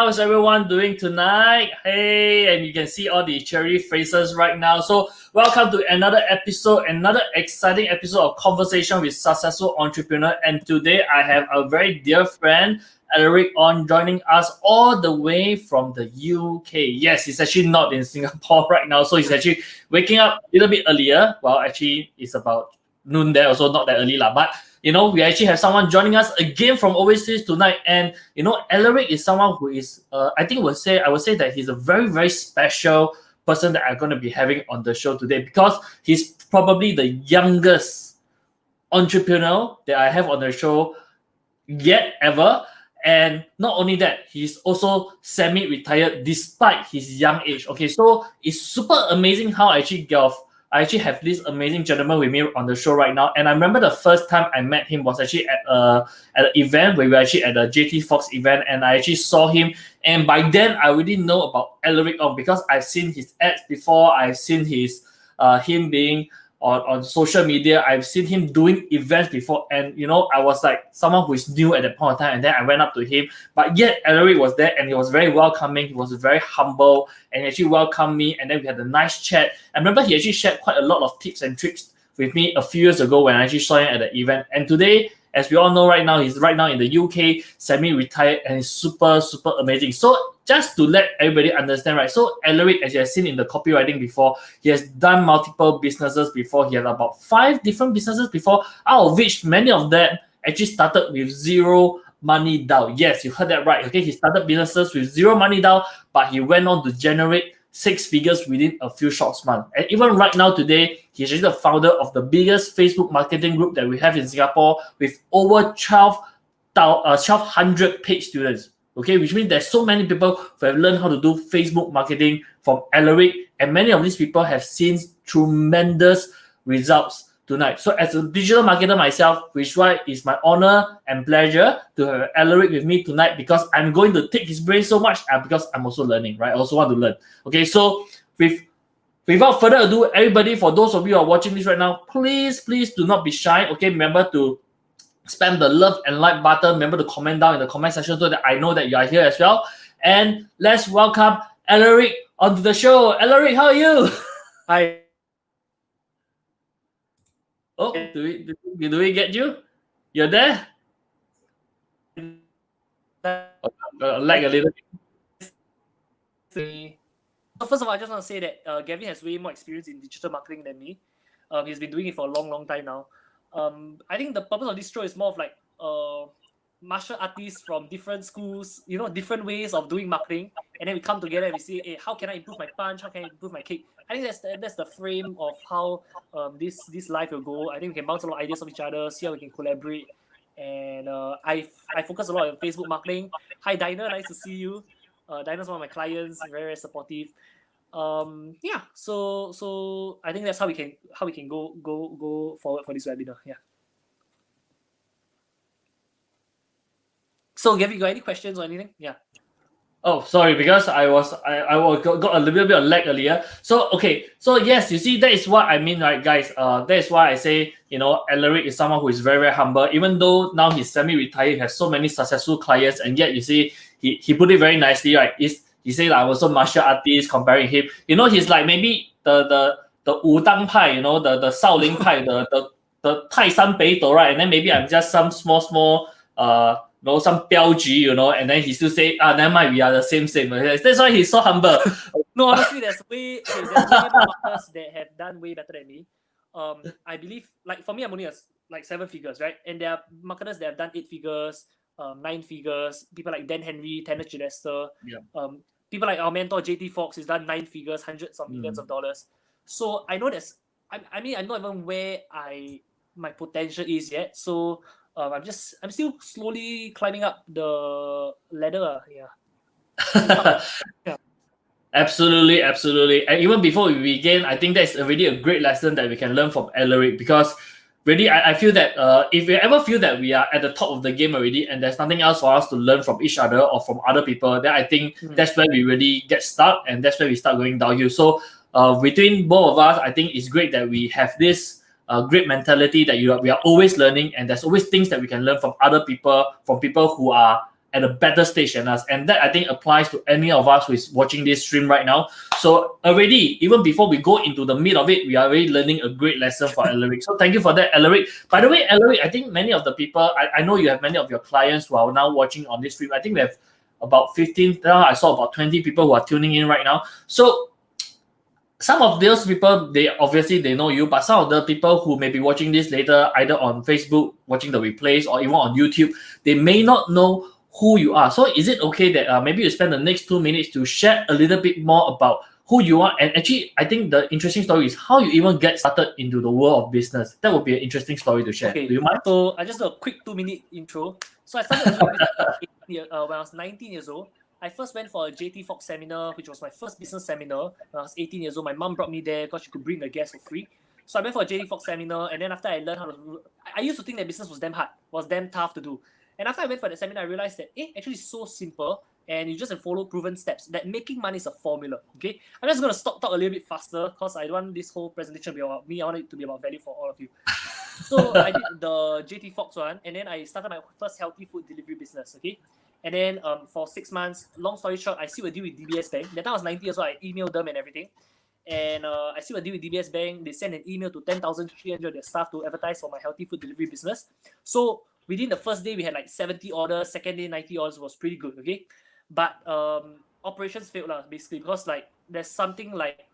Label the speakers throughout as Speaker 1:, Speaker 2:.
Speaker 1: How is everyone doing tonight? Hey, and you can see all the cheery faces right now. So welcome to another episode, another exciting episode of Conversation with Successful Entrepreneur. And today I have a very dear friend, Alaric Ong, joining us all the way from the UK. Yes, he's actually not in Singapore right now. So he's actually waking up a little bit earlier. Well, actually, it's about noon there, also not that early. But we actually have someone joining us again from overseas tonight. And Alaric is someone who is I would say that he's a very, very special person that I'm going to be having on the show today, because he's probably the youngest entrepreneur that I have on the show yet ever. And not only that, he's also semi-retired despite his young age. Okay, so it's super amazing how I actually have this amazing gentleman with me on the show right now. And I remember the first time I met him was actually at an event where we were actually at a JT Fox event, and I actually saw him. And by then, I already know about Alaric Ong because I've seen his ads before. I've seen his him being on social media. I've seen him doing events before, and I was like someone who is new at that point of time, and then I went up to him. But yet Alaric was there, and he was very welcoming. He was very humble, and he actually welcomed me, and then we had a nice chat. I remember he actually shared quite a lot of tips and tricks with me a few years ago when I actually saw him at the event. And today, as we all know right now, he's right now in the UK, semi-retired, and he's super, super amazing. So just to let everybody understand, right? So Alaric, as you have seen in the copywriting before, he has done multiple businesses before. He had about 5 different businesses before, out of which many of them actually started with zero money down. Yes, you heard that right. Okay, he started businesses with zero money down, but he went on to generate 6 figures within a few short months. And even right now today, he's actually the founder of the biggest Facebook marketing group that we have in Singapore, with over 1,200 paid students. Okay, which means there's so many people who have learned how to do Facebook marketing from Alaric, and many of these people have seen tremendous results tonight. So as a digital marketer myself, which is why it's my honor and pleasure to have Alaric with me tonight, because I'm going to take his brain so much, because I'm also learning, right? I also want to learn. Okay, so without further ado, everybody, for those of you who are watching this right now, please do not be shy. Okay, remember to spam the love and like button. Remember to comment down in the comment section so that I know that you are here as well. And let's welcome Alaric onto the show. Alaric, how are you?
Speaker 2: Hi.
Speaker 1: Oh, do we get you? You're there? Like a little
Speaker 2: bit. First of all, I just want to say that Gavin has way more experience in digital marketing than me. He's been doing it for a long time now. I think the purpose of this show is more of like martial artists from different schools, different ways of doing marketing, and then we come together and we see, hey, how can I improve my punch? How can I improve my kick? I think that's the frame of how this life will go. I think we can bounce a lot of ideas off each other, see how we can collaborate. And I focus a lot on Facebook marketing. Hi, Dinah, nice to see you. Dinah's one of my clients, very, very supportive. Yeah, so I think that's how we can go forward for this webinar. Yeah. So Gavin, you got any questions or anything? Yeah.
Speaker 1: Oh, sorry, because I got a little bit of lag earlier. So okay, so yes, you see, that is what I mean, right, guys? That is why I say, Alaric is someone who is very, very humble. Even though now he's semi-retired, has so many successful clients, and yet you see, he put it very nicely, right? He said I'm also martial artist, comparing him. He's like maybe the Wudang Pai, the Shaolin Pai, the Tai San Beidou, right? And then maybe I'm just some small some 标局, and then he still say, never mind, we are the same. That's why he's so humble.
Speaker 2: No, honestly, there's way more marketers that have done way better than me. I believe, like for me, I'm only like 7 figures, right? And there are marketers that have done 8 figures, 9 figures. People like Dan Henry, Tanner Chidester.
Speaker 1: Yeah.
Speaker 2: People like our mentor JT Fox has done 9 figures, hundreds of millions of dollars. So I know there's, I'm not even where my potential is yet. So I'm still slowly climbing up the ladder. Yeah.
Speaker 1: Yeah. Absolutely. And even before we begin, I think that's already a great lesson that we can learn from Alaric, because really, I feel that if we ever feel that we are at the top of the game already and there's nothing else for us to learn from each other or from other people, then I think that's where we really get stuck, and that's where we start going downhill. So between both of us, I think it's great that we have this great mentality that we are always learning, and there's always things that we can learn from other people, from people who are at a better stage than us. And that I think applies to any of us who is watching this stream right now. So already, even before we go into the meat of it, we are already learning a great lesson for Alaric. So thank you for that, Alaric. By the way, Alaric, I think many of the people, I know you have many of your clients who are now watching on this stream. I think we have about 15, I saw about 20 people who are tuning in right now. So some of those people, they obviously they know you, but some of the people who may be watching this later, either on Facebook, watching the replays, or even on YouTube, they may not know who you are. So is it okay that maybe you spend the next 2 minutes to share a little bit more about who you are? And actually, I think the interesting story is how you even get started into the world of business. That would be an interesting story to share.
Speaker 2: Okay,
Speaker 1: do you mind?
Speaker 2: So I just do a quick 2-minute intro. So I started when I was 19 years old. I first went for a JT Fox seminar, which was my first business seminar. When I was 18 years old, my mom brought me there because she could bring a guest for free. So I went for a JT Fox seminar, and then after I learned how to, I used to think that business was damn hard, was damn tough to do. And after I went for the seminar, I realized that actually it's so simple, and you just have to follow proven steps. That making money is a formula. Okay, I'm just gonna talk a little bit faster because I don't want this whole presentation to be about me. I want it to be about value for all of you. So I did the JT Fox one, and then I started my first healthy food delivery business. Okay. And then for 6 months, long story short, I still a deal with DBS Bank. That time I was 90 years old, I emailed them and everything. And I still a deal with DBS Bank. They sent an email to 10,300 their staff to advertise for my healthy food delivery business. So within the first day, we had like 70 orders. Second day, 90 orders was pretty good, okay? But operations failed basically because like there's something like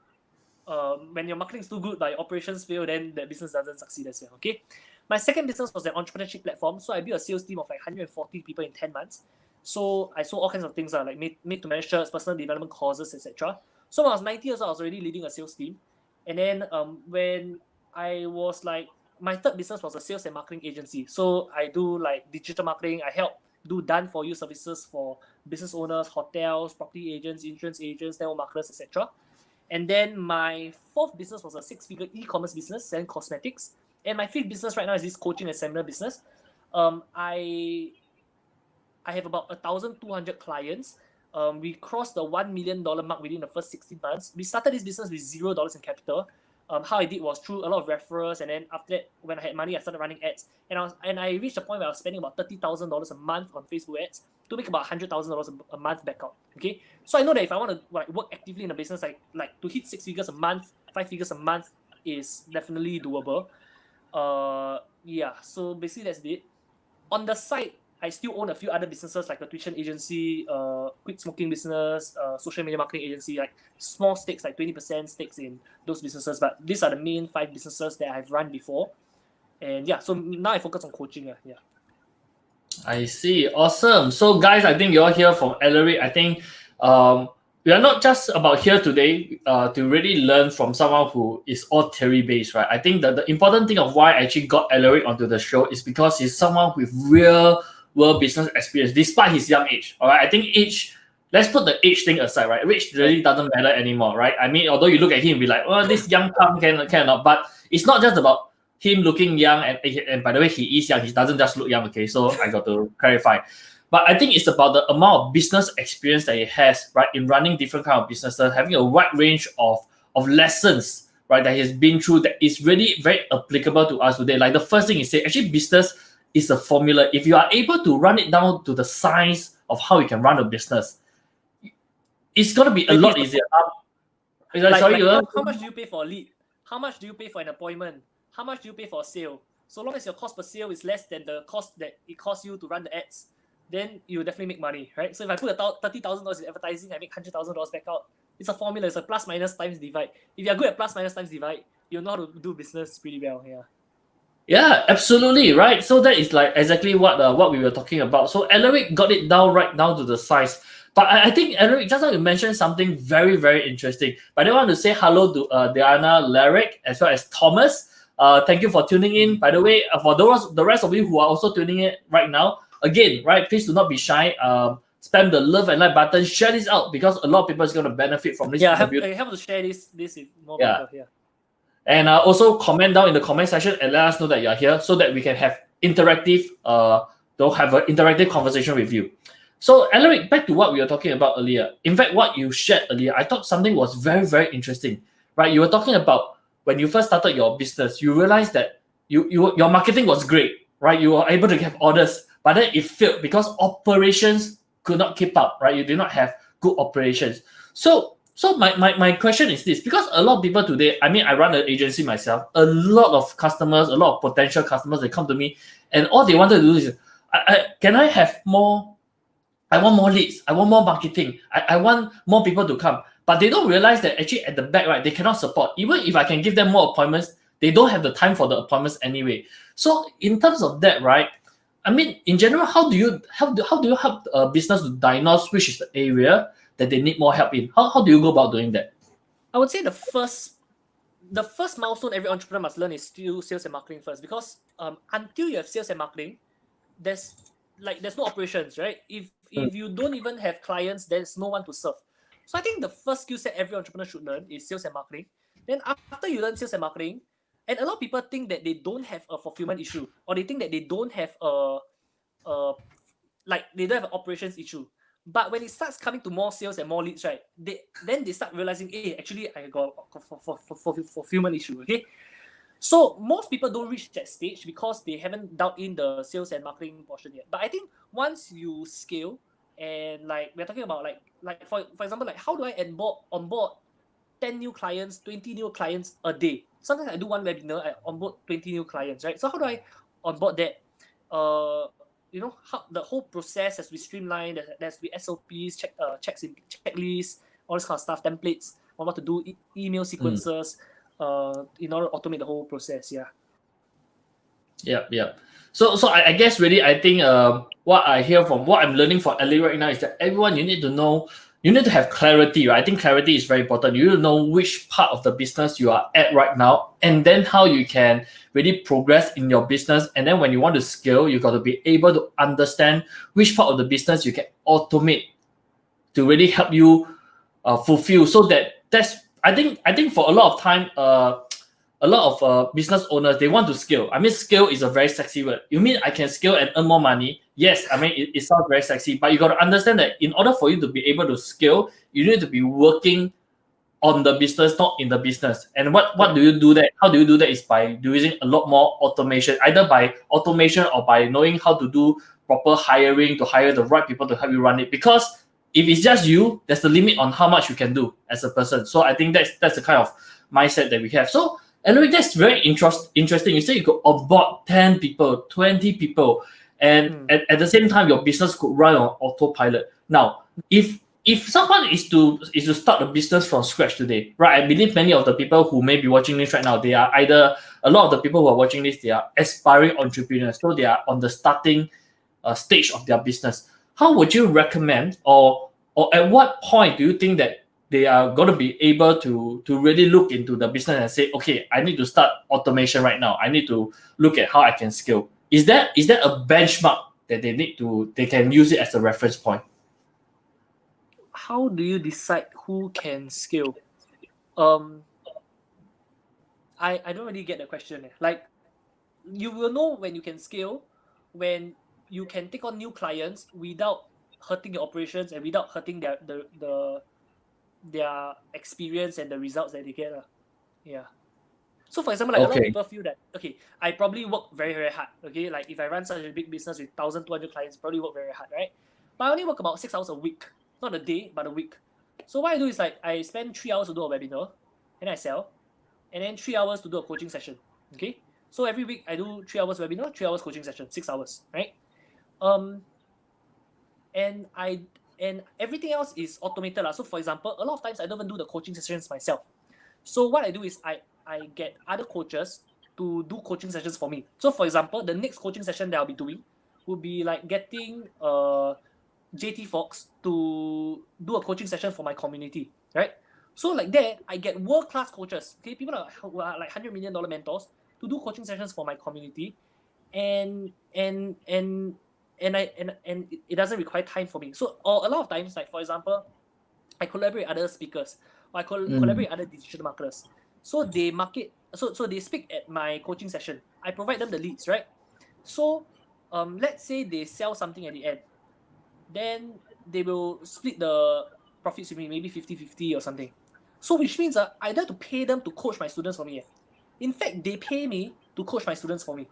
Speaker 2: when your marketing is too good, but operations fail, then the business doesn't succeed as well, okay? My second business was an entrepreneurship platform. So I built a sales team of like 140 people in 10 months. So I sold all kinds of things like made to measure shirts, personal development courses, etc. So when I was 90 years old, I was already leading a sales team. And then when I was like, my third business was a sales and marketing agency. So I do like digital marketing. I help do done for you services for business owners, hotels, property agents, insurance agents, network marketers, etc. And then my fourth business was a 6-figure e-commerce business selling cosmetics. And my fifth business right now is this coaching and seminar business. I have about 1,200 clients. We crossed the $1 million mark within the first 16 months. We started this business with $0 in capital. How I did was through a lot of referrals, and then after that, when I had money, I started running ads. And I reached a point where I was spending about $30,000 a month on Facebook ads to make about $100,000 a month back out. Okay, so I know that if I want to like work actively in a business, like to hit 6 figures a month, 5 figures a month is definitely doable. Yeah. So basically that's it. On the side, I still own a few other businesses like a tuition agency, quit smoking business, social media marketing agency, like small stakes, like 20% stakes in those businesses. But these are the main 5 businesses that I've run before. And yeah, so now I focus on coaching. Yeah.
Speaker 1: I see. Awesome. So guys, I think you're here from Alaric. I think we are not just about here today to really learn from someone who is all theory based, right? I think that the important thing of why I actually got Alaric onto the show is because he's someone with real world business experience despite his young age. All right, I think age, let's put the age thing aside, right? Age really doesn't matter anymore, right? I mean, although you look at him and be like, oh, this young punk cannot, but it's not just about him looking young, and by the way, he is young. He doesn't just look young, okay? So I got to clarify. But I think it's about the amount of business experience that he has, right, in running different kind of businesses, having a wide range of lessons, right, that he's been through that is really very applicable to us today. Like the first thing he said, actually business is a formula. If you are able to run it down to the science of how you can run a business, it's going to be a lot easier.
Speaker 2: How much do you pay for a lead? How much do you pay for an appointment? How much do you pay for a sale? So long as your cost per sale is less than the cost that it costs you to run the ads, then you definitely make money, right? So if I put $30,000 in advertising, I make $100,000 back out. It's a formula. It's a plus minus times divide. If you're good at plus minus times divide, you'll know how to do business pretty well. Yeah.
Speaker 1: Yeah, absolutely, right. So that is like exactly what we were talking about. So Alaric got it right down to the size. But I think Alaric, just now you mentioned something very, very interesting. But I want to say hello to Diana, Alaric, as well as Thomas. Thank you for tuning in. By the way, for the rest of you who are also tuning in right now, again, right, please do not be shy. Spam the love and like button. Share this out because a lot of people is going to benefit from this.
Speaker 2: Yeah, I have to share this with more people. Yeah.
Speaker 1: And also comment down in the comment section and let us know that you're here so that we can have interactive conversation with you. So Alaric, back to what we were talking about earlier. In fact, what you shared earlier, I thought something was very, very interesting. Right? You were talking about when you first started your business, you realized that your marketing was great, right? You were able to get orders, but then it failed because operations could not keep up, right? You do not have good operations. So my question is this, because a lot of people today, I mean, I run an agency myself, a lot of customers, a lot of potential customers, they come to me and all they want to do is, can I have more, I want more leads, I want more marketing, I want more people to come. But they don't realize that actually at the back, right, they cannot support. Even if I can give them more appointments, they don't have the time for the appointments anyway. So in terms of that, right, I mean, in general, how do you help a business to diagnose which is the area that they need more help in? How do you go about doing that?
Speaker 2: I would say the first milestone every entrepreneur must learn is still sales and marketing first, because until you have sales and marketing, there's no operations, right? If you don't even have clients, there's no one to serve. So I think the first skill set every entrepreneur should learn is sales and marketing. Then after you learn sales and marketing, and a lot of people think that they don't have a fulfillment issue, or they think that they don't have they don't have an operations issue. But when it starts coming to more sales and more leads, right, then they start realizing, hey, actually I got a fulfillment issue. Okay, so most people don't reach that stage because they haven't dialed in the sales and marketing portion yet. But I think once you scale, and like we're talking about like for example, like how do I onboard 10 new clients, 20 new clients a day? Sometimes I do one webinar, I onboard 20 new clients, right? So how do I onboard that? How the whole process has to be streamlined. There has to be SOPs, checklists, all this kind of stuff, templates on what to do, email sequences, in order to automate the whole process.
Speaker 1: Yeah. So I guess really, I think what I hear from what I'm learning from Ellie right now is that everyone, you need to know, you need to have clarity, right? I think clarity is very important. You need to know which part of the business you are at right now, and then how you can really progress in your business. And then when you want to scale, you got to be able to understand which part of the business you can automate to really help you fulfill. So that's I think for a lot of time, a lot of business owners, they want to scale. I mean, scale is a very sexy word. You mean I can scale and earn more money? Yes, I mean, it sounds very sexy, but you got to understand that in order for you to be able to scale, you need to be working on the business, not in the business. And what do you do that? How do you do that is by using a lot more automation, either by automation or by knowing how to do proper hiring, to hire the right people to help you run it. Because if it's just you, there's the limit on how much you can do as a person. So I think that's the kind of mindset that we have. So Alaric, that's very interesting. You say you could onboard 10 people, 20 people, and at the same time, your business could run on autopilot. Now, if someone is to start a business from scratch today, right? I believe many of the people who may be watching this right now, they are either, a lot of the people who are watching this, they are aspiring entrepreneurs. So they are on the starting stage of their business. How would you recommend, or at what point do you think that they are going to be able to really look into the business and say, okay, I need to start automation right now. I need to look at how I can scale. Is that a benchmark that they can use it as a reference point?
Speaker 2: How do you decide who can scale? I don't really get the question. Like, you will know when you can scale when you can take on new clients without hurting your operations and without hurting their experience and the results that they get. Yeah. So for example, like a lot of people feel that, okay, I probably work very, very hard. Okay, like if I run such a big business with 1,200 clients, probably work very hard, right? But I only work about 6 hours a week, not a day, but a week. So what I do is like I spend 3 hours to do a webinar, and I sell, and then 3 hours to do a coaching session. Okay, so every week I do 3 hours webinar, 3 hours coaching session, 6 hours, right? And everything else is automated. So for example, a lot of times I don't even do the coaching sessions myself. So what I do is I get other coaches to do coaching sessions for me. So for example, the next coaching session that I'll be doing would be like getting JT Fox to do a coaching session for my community, right? So like that, I get world-class coaches, okay, people who are like $100 million mentors to do coaching sessions for my community, and it doesn't require time for me. So or a lot of times, like for example, I collaborate with other speakers, or I collaborate with other digital marketers. So they so they speak at my coaching session. I provide them the leads, right? So let's say they sell something at the end, then they will split the profits with me, maybe 50-50 or something. So which means I don't have to pay them to coach my students for me. In fact, they pay me to coach my students for me.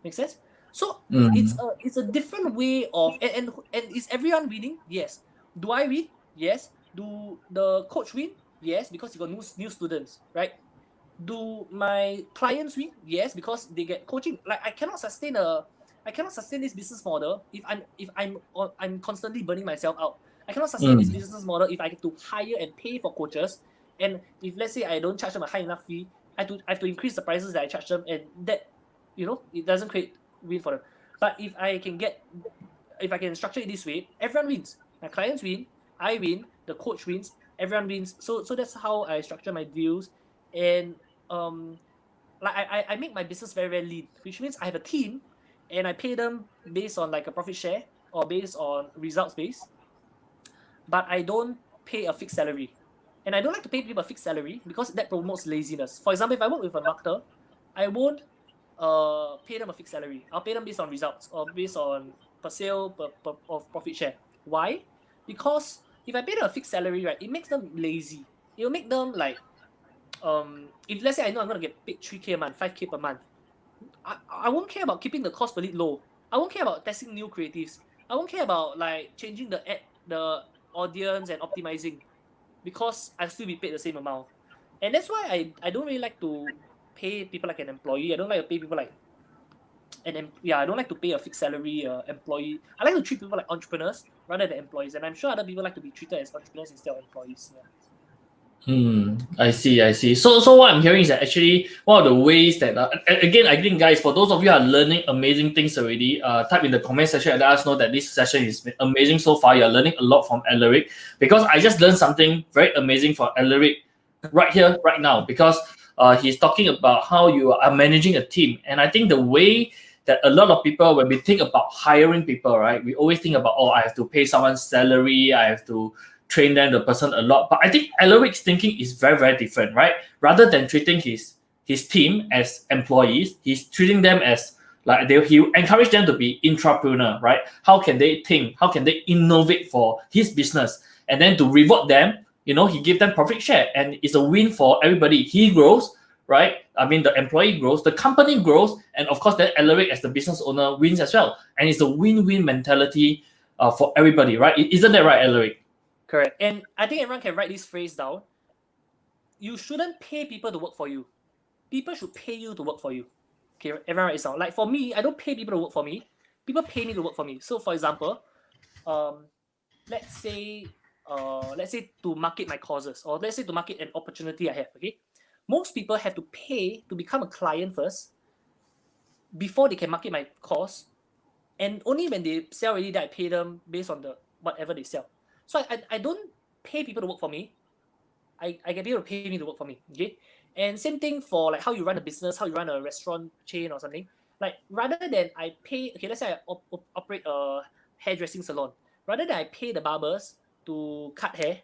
Speaker 2: Make sense? So it's a different way of and is everyone winning? Yes. Do I win? Yes. Do the coach win? Yes, because you got new students, right? Do my clients win? Yes, because they get coaching. Like I cannot sustain this business model if I'm constantly burning myself out. I cannot sustain this business model if I get to hire and pay for coaches. And if let's say I don't charge them a high enough fee, I have to increase the prices that I charge them, and that it doesn't create win for them. But if I can structure it this way, everyone wins. My clients win, I win, the coach wins, everyone wins. So that's how I structure my deals. And like I make my business very, very lean, which means I have a team and I pay them based on like a profit share or based on results based. But I don't pay a fixed salary. And I don't like to pay people a fixed salary because that promotes laziness. For example, if I work with a marketer, I won't pay them a fixed salary. I'll pay them based on results or based on per sale of profit share. Why? Because if I pay them a fixed salary, right, it makes them lazy. It will make them like if let's say I know I'm gonna get paid 3K a month, 5K per month, I won't care about keeping the cost per lead low. I won't care about testing new creatives. I won't care about like changing the audience and optimizing, because I'll still be paid the same amount. And that's why I don't really like to pay people like an employee. I don't like to pay people like I don't like to pay a fixed salary employee. I like to treat people like entrepreneurs rather than employees. And I'm sure other people like to be treated as entrepreneurs instead of employees. Yeah.
Speaker 1: I see. So what I'm hearing is that actually one of the ways that again, I think guys, for those of you who are learning amazing things already, type in the comment section and let us know that this session is amazing so far. You're learning a lot from Alaric, because I just learned something very amazing from Alaric right here, right now, because he's talking about how you are managing a team. And I think the way that a lot of people, when we think about hiring people, right, we always think about, I have to pay someone's salary, I have to train them, the person a lot. But I think Alaric's thinking is very, very different, right? Rather than treating his team as employees, he's treating them as like he encourage them to be entrepreneur, right? How can they think? How can they innovate for his business? And then to reward them, he give them profit share, and it's a win for everybody. He grows, right? I mean, the employee grows, the company grows, and of course, then Alaric as the business owner wins as well. And it's a win-win mentality for everybody, right? Isn't that right, Alaric?
Speaker 2: Correct. And I think everyone can write this phrase down. You shouldn't pay people to work for you. People should pay you to work for you. Okay, everyone write this down. Like for me, I don't pay people to work for me. People pay me to work for me. So for example, let's say to market my causes, or let's say to market an opportunity I have, okay? Most people have to pay to become a client first before they can market my cause. And only when they sell already that I pay them based on the whatever they sell. So I don't pay people to work for me. I get people to pay me to work for me. Okay. And same thing for like how you run a business, how you run a restaurant chain or something. Like rather than I pay, okay, let's say I operate a hairdressing salon. Rather than I pay the barbers to cut hair,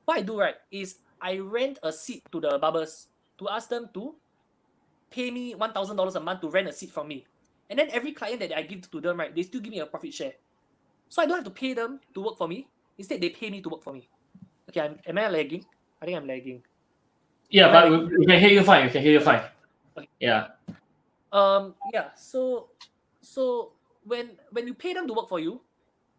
Speaker 2: what I do, right, is I rent a seat to the barbers to ask them to pay me $1,000 a month to rent a seat from me. And then every client that I give to them, right, they still give me a profit share. So I don't have to pay them to work for me. Instead, they pay me to work for me. Okay, am I lagging? I think I'm lagging.
Speaker 1: Yeah, but we can hear you fine. Okay. Yeah.
Speaker 2: Yeah. So when you pay them to work for you,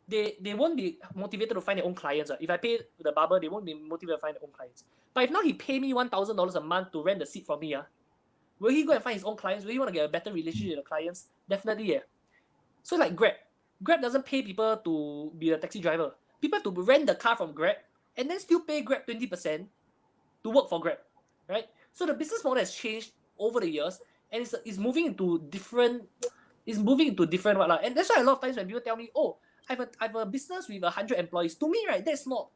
Speaker 2: they won't be motivated to find their own clients. If I pay the barber, they won't be motivated to find their own clients. But if now he pay me $1,000 a month to rent the seat from me, will he go and find his own clients? Will he want to get a better relationship with the clients? Definitely, yeah. So like Grab doesn't pay people to be a taxi driver. People have to rent the car from Grab and then still pay Grab 20% to work for Grab, right? So the business model has changed over the years, and it's moving into different. It's moving into different what, and that's why a lot of times when people tell me, "Oh, I have a business with 100 employees," to me, right, that's not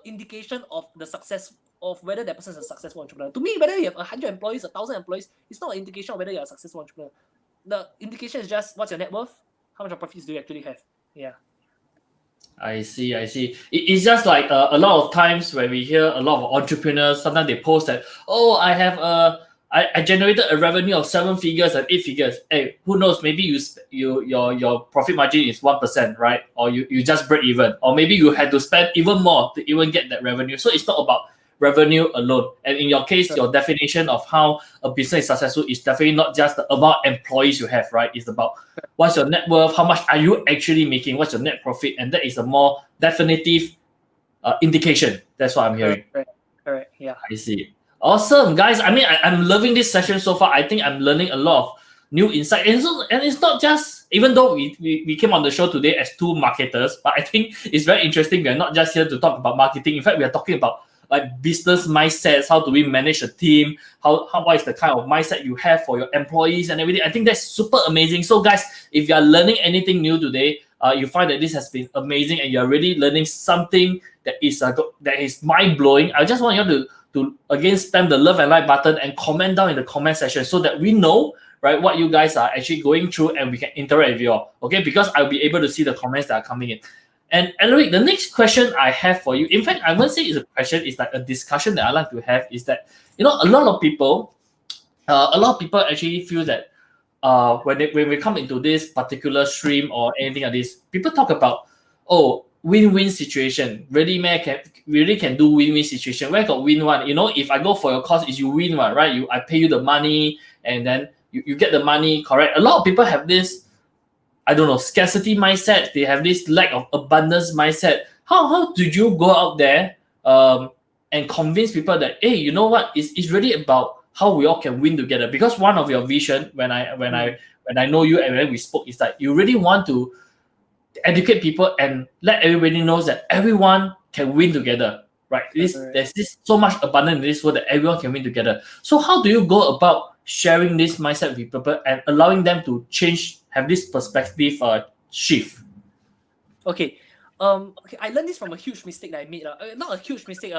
Speaker 2: indication of the success of whether that person is a successful entrepreneur. To me, whether you have 100 employees, 1,000 employees, it's not an indication of whether you're a successful entrepreneur. The indication is just what's your net worth, how much of profits do you actually have. Yeah.
Speaker 1: I see. It's just like a lot of times when we hear a lot of entrepreneurs, sometimes they post that, I have I generated a revenue of 7 figures and 8 figures. Hey, who knows? Maybe your profit margin is 1%, right? Or you just break even, or maybe you had to spend even more to even get that revenue. So it's not about revenue alone. And in your case, your definition of how a business is successful is definitely not just the amount of employees you have, right? It's about what's your net worth, how much are you actually making, what's your net profit, and that is a more definitive indication. That's what I'm hearing.
Speaker 2: Correct. Yeah.
Speaker 1: I see. Awesome, guys. I mean, I'm loving this session so far. I think I'm learning a lot of new insight. And it's not just, even though we came on the show today as two marketers, but I think it's very interesting. We're not just here to talk about marketing. In fact, we are talking about like business mindsets. How do we manage a team? What is the kind of mindset you have for your employees and everything? I think that's super amazing. So, guys, if you are learning anything new today, you find that this has been amazing and you're really learning something that is mind blowing. I just want you to again spam the love and like button and comment down in the comment section so that we know, right, what you guys are actually going through and we can interact with you all. Okay, because I'll be able to see the comments that are coming in. And Alaric, the next question I have for you, in fact, I won't say it's a question, it's like a discussion that I like to have, is that a lot of people actually feel that when we come into this particular stream or anything like this, people talk about, oh, win-win situation. Really, man, can do win-win situation. Where got win one? If I go for your course, is you win one, right? I pay you the money and then you get the money, correct? A lot of people have this, I don't know, scarcity mindset. They have this lack of abundance mindset. How did you go out there and convince people that, hey, you know what? It's really about how we all can win together. Because one of your vision when I know you and when we spoke is that you really want to educate people and let everybody know that everyone can win together, right? There's this so much abundance in this world that everyone can win together. So how do you go about sharing this mindset with people and allowing them to have this perspective shift?
Speaker 2: Okay. I learned this from a huge mistake that I made. Not a huge mistake,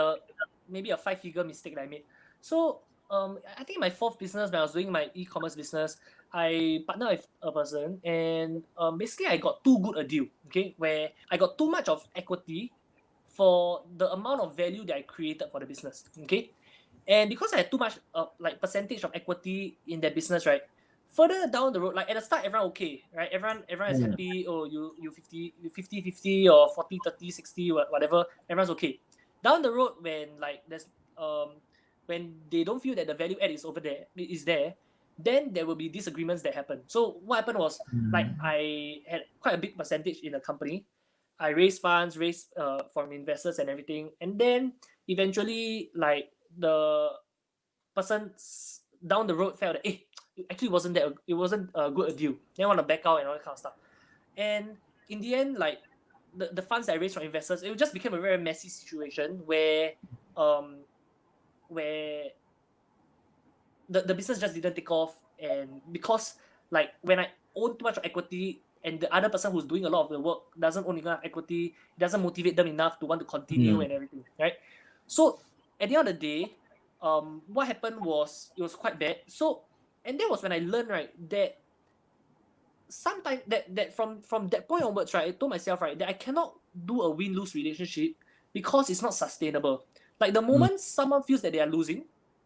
Speaker 2: maybe a 5-figure mistake that I made. So I think my fourth business, when I was doing my e-commerce business, I partnered with a person and basically I got too good a deal, okay, where I got too much of equity for the amount of value that I created for the business, okay? And because I had too much percentage of equity in that business, right? Further down the road, like at the start, everyone okay, right? Everyone is happy. Oh, you 50 or 40 30 60 whatever. Everyone's okay. Down the road, when like there's when they don't feel that the value add is there, then there will be disagreements that happen. So what happened was, like, I had quite a big percentage in the company. I raised funds, from investors and everything, and then eventually, like, the person down the road felt that, it actually wasn't a good deal. They want to back out and all that kind of stuff. And in the end, like, the funds I raised from investors, it just became a very messy situation where the business just didn't take off. And because, like, when I own too much equity and the other person who's doing a lot of the work doesn't own enough equity, it doesn't motivate them enough to want to continue and everything, right? So at the end of the day, what happened was, it was quite bad. So, and that was when I learned, right, that sometimes that from that point onwards, right, I told myself, right, that I cannot do a win-lose relationship because it's not sustainable. Like, the moment someone feels that they are losing,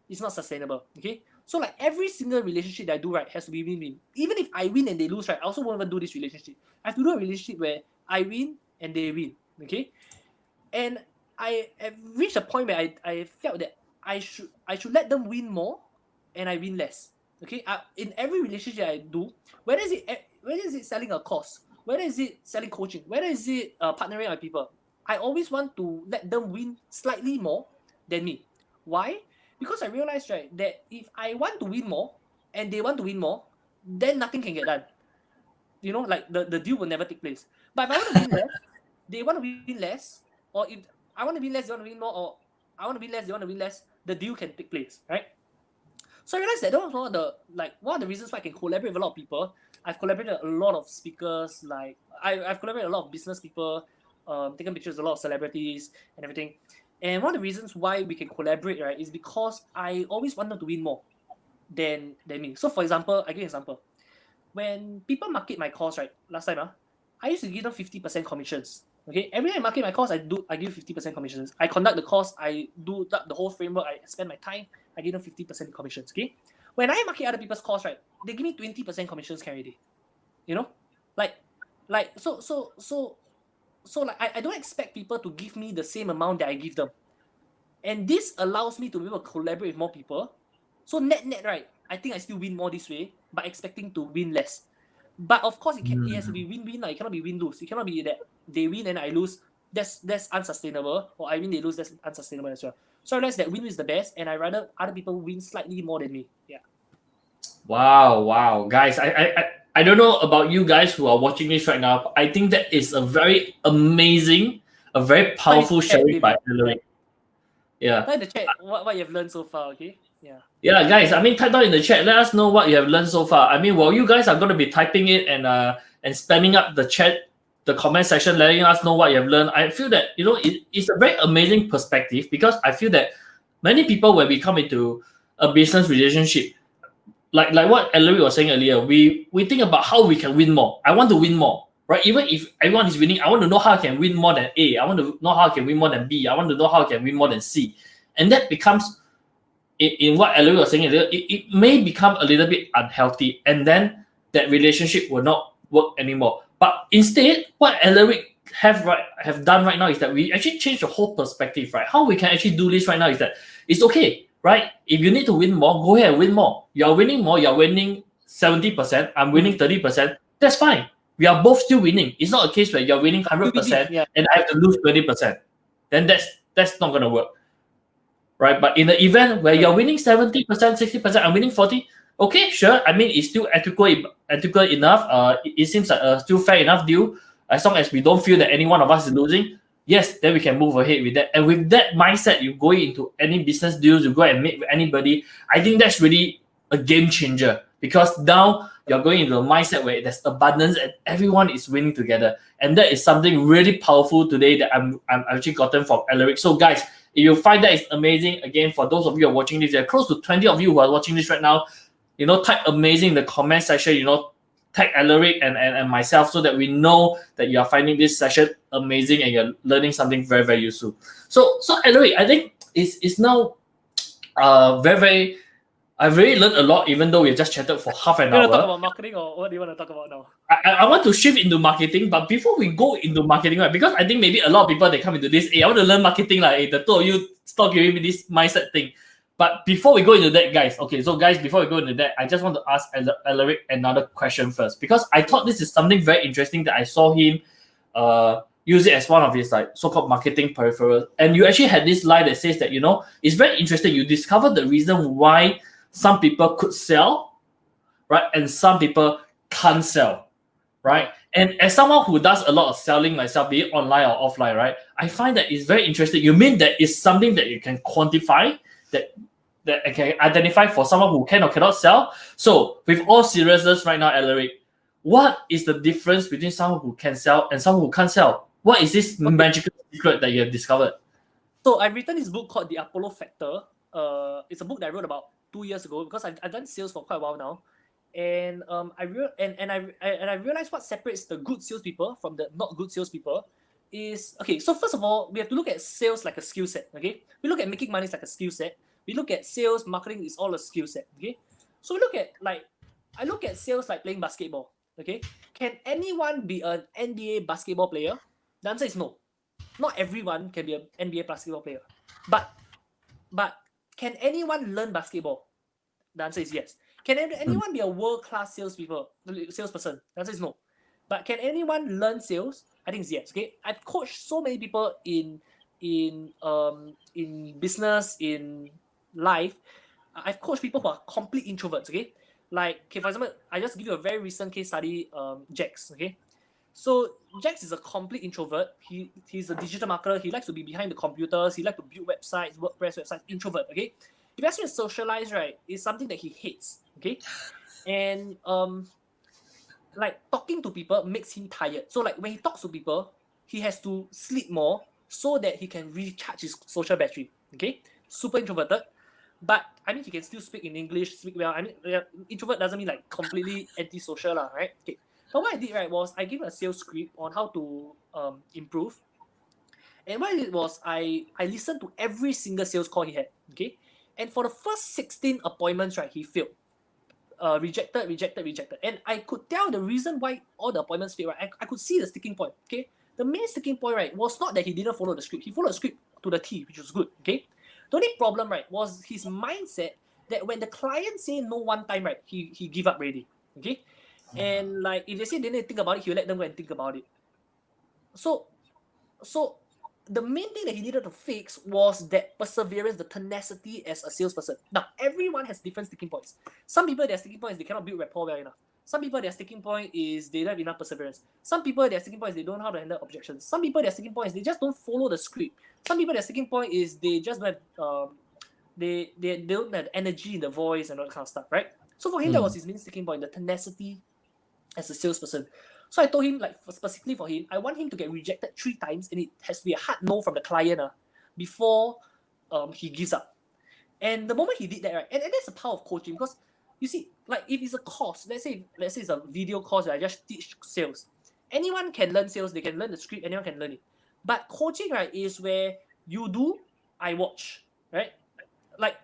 Speaker 2: it's not sustainable. Okay, so like every single relationship that I do, right, has to be win-win. Even if I win and they lose, right, I also won't even do this relationship. I have to do a relationship where I win and they win. Okay, and I have reached a point where I felt that I should let them win more and I win less. Okay, in every relationship I do, whether is it selling a course, whether is it selling coaching, whether is it partnering with people, I always want to let them win slightly more than me. Why? Because I realized, right, that if I want to win more and they want to win more, then nothing can get done. Like, the deal will never take place. But if I want to win less, they want to win less, or if I want to win less, they want to win more, or I want to win less, they want to win less, the deal can take place, right? So I realized that was one of the reasons why I can collaborate with a lot of people. I've collaborated with a lot of speakers, like I've collaborated with a lot of business people, taken pictures with a lot of celebrities and everything. And one of the reasons why we can collaborate, right, is because I always wanted to win more than me. So for example, I give you an example. When people market my course, right, last time, I used to give them 50% commissions. Okay, every time I market my course, I give 50% commissions. I conduct the course, I do the whole framework, I spend my time, I give them 50% commissions. Okay, when I market other people's course, right, they give me 20% commissions already. So like I don't expect people to give me the same amount that I give them. And this allows me to be able to collaborate with more people. So net, right, I think I still win more this way, but expecting to win less. But of course, it has to be win-win. It cannot be win-lose. It cannot be that they win and I lose. That's unsustainable. Or I win, they lose. That's unsustainable as well. So I realized that win is the best, and I rather other people win slightly more than me. Yeah.
Speaker 1: Wow, guys! I don't know about you guys who are watching this right now. I think that is a very amazing, a very powerful sharing by Alaric. Yeah.
Speaker 2: Type in the chat what you've learned so far. Okay. Yeah.
Speaker 1: Yeah, guys. I mean, type down in the chat. Let us know what you have learned so far. I mean, while you guys are going to be typing it and spamming up the chat, the comment section, letting us know what you have learned. I feel that it's a very amazing perspective because I feel that many people when we come into a business relationship, like what Ellery was saying earlier, we think about how we can win more. I want to win more, right? Even if everyone is winning, I want to know how I can win more than A. I want to know how I can win more than B. I want to know how I can win more than C. And that becomes, in what Ellery was saying earlier, it may become a little bit unhealthy, and then that relationship will not work anymore. But instead, what Ellery have done right now is that we actually change the whole perspective, right? How we can actually do this right now is that it's okay. Right? If you need to win more, go ahead and win more. You're winning more, you're winning 70%, I'm winning 30%. That's fine. We are both still winning. It's not a case where you're winning 100% and I have to lose 20%. Then that's not gonna work. Right? But in the event where you're winning 70%, 60%, I'm winning 40%, okay, sure. I mean it's still adequate enough. It seems like a still fair enough deal. As long as we don't feel that any one of us is losing, yes, then we can move ahead with that. And with that mindset, you go into any business deals, you go and meet with anybody. I think that's really a game changer because now you're going into a mindset where there's abundance and everyone is winning together. And that is something really powerful today that I'm actually gotten from Alaric. So guys, if you find that is amazing, again, for those of you who are watching this, there are close to 20 of you who are watching this right now. Type amazing in the comment section, tag Alaric and myself so that we know that you are finding this session amazing and you're learning something very, very useful. So Alaric, I think it's now very, very, I've really learned a lot even though we've just chatted for half an hour.
Speaker 2: You want to talk about marketing or what do you want to talk about now?
Speaker 1: I want to shift into marketing, but before we go into marketing, right, because I think maybe a lot of people, they come into this, hey, I want to learn marketing, like, the two of you stop giving me this mindset thing. But before we go into that, guys, before we go into that, I just want to ask Alaric another question first, because I thought this is something very interesting that I saw him use it as one of his like so-called marketing peripherals. And you actually had this line that says that, it's very interesting. You discovered the reason why some people could sell, right? And some people can't sell, right? And as someone who does a lot of selling myself, be it online or offline, right? I find that it's very interesting. You mean that it's something that you can quantify, that I can identify for someone who can or cannot sell. So with all seriousness right now, Alaric, what is the difference between someone who can sell and someone who can't sell? What is this magical secret that you have discovered?
Speaker 2: So I've written this book called The Apollo Factor. It's a book that I wrote about 2 years ago because I've done sales for quite a while now. And I realized what separates the good salespeople from the not good salespeople is, okay, so first of all, we have to look at sales like a skill set, okay? We look at making money like a skill set. We look at sales, marketing is all a skill set, okay? So we look at, I look at sales like playing basketball, okay? Can anyone be an NBA basketball player? The answer is no. Not everyone can be an NBA basketball player. But can anyone learn basketball? The answer is yes. Can anyone be a world-class salesperson? The answer is no. But can anyone learn sales? I think it's yes. Okay, I've coached so many people in business, in life. I've coached people who are complete introverts. Okay, for example, I just give you a very recent case study. Jax. Okay, so Jax is a complete introvert. He's a digital marketer. He likes to be behind the computers. He likes to build websites, WordPress websites. Introvert. Okay, if you ask him to socialize, right, it's something that he hates. Okay, and talking to people makes him tired. So when he talks to people, he has to sleep more so that he can recharge his social battery. Okay, super introverted, but I mean he can still speak in English, speak well. I mean introvert doesn't mean completely antisocial lah, right? Okay, but what I did right was I gave him a sales script on how to improve, and what I did was I listened to every single sales call he had. Okay, and for the first 16 appointments, right, he failed. Rejected. And I could tell the reason why all the appointments failed, right? I could see the sticking point, okay? The main sticking point, right, was not that he didn't follow the script. He followed the script to the T, which was good, okay? The only problem, right, was his mindset that when the client say no one time, right, he give up already. Okay? And like if they say they need to think about it, he'll let them go and think about it. So the main thing that he needed to fix was that perseverance, the tenacity as a salesperson. Now, everyone has different sticking points. Some people, their sticking point is they cannot build rapport well enough. Some people, their sticking point is they don't have enough perseverance. Some people, their sticking point is they don't know how to handle objections. Some people, their sticking point is they just don't follow the script. Some people, their sticking point is they just don't have, they don't have energy in the voice and all that kind of stuff, right? So for him, that was his main sticking point, the tenacity as a salesperson. So I told him, like, specifically for him, I want him to get rejected 3 times, and it has to be a hard no from the client before he gives up. And the moment he did that, right, and that's the power of coaching, because you see, like, if it's a course, let's say it's a video course where I just teach sales. Anyone can learn sales, they can learn the script, anyone can learn it. But coaching, right, is where you do, I watch, right? Like,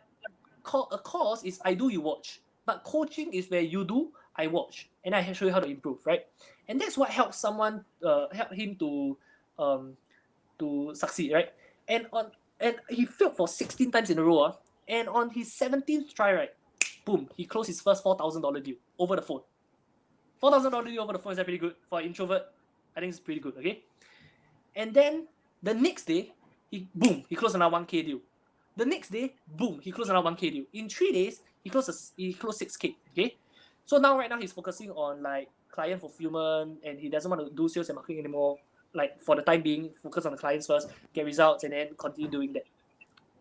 Speaker 2: a course is I do, you watch. But coaching is where you do, I watch, and I show you how to improve, right? And that's what helps someone help him to succeed, right? And he failed for 16 times in a row, and on his 17th try, right, boom, he closed his first $4,000 deal over the phone. $4,000 deal over the phone is that pretty good for an introvert? I think it's pretty good, okay? And then the next day, he closed another 1K deal. The next day, boom, he closed another 1K deal. In 3 days, he closed 6K, okay? So right now he's focusing on like client fulfillment, and he doesn't want to do sales and marketing anymore. Like for the time being, focus on the clients first, get results, and then continue doing that.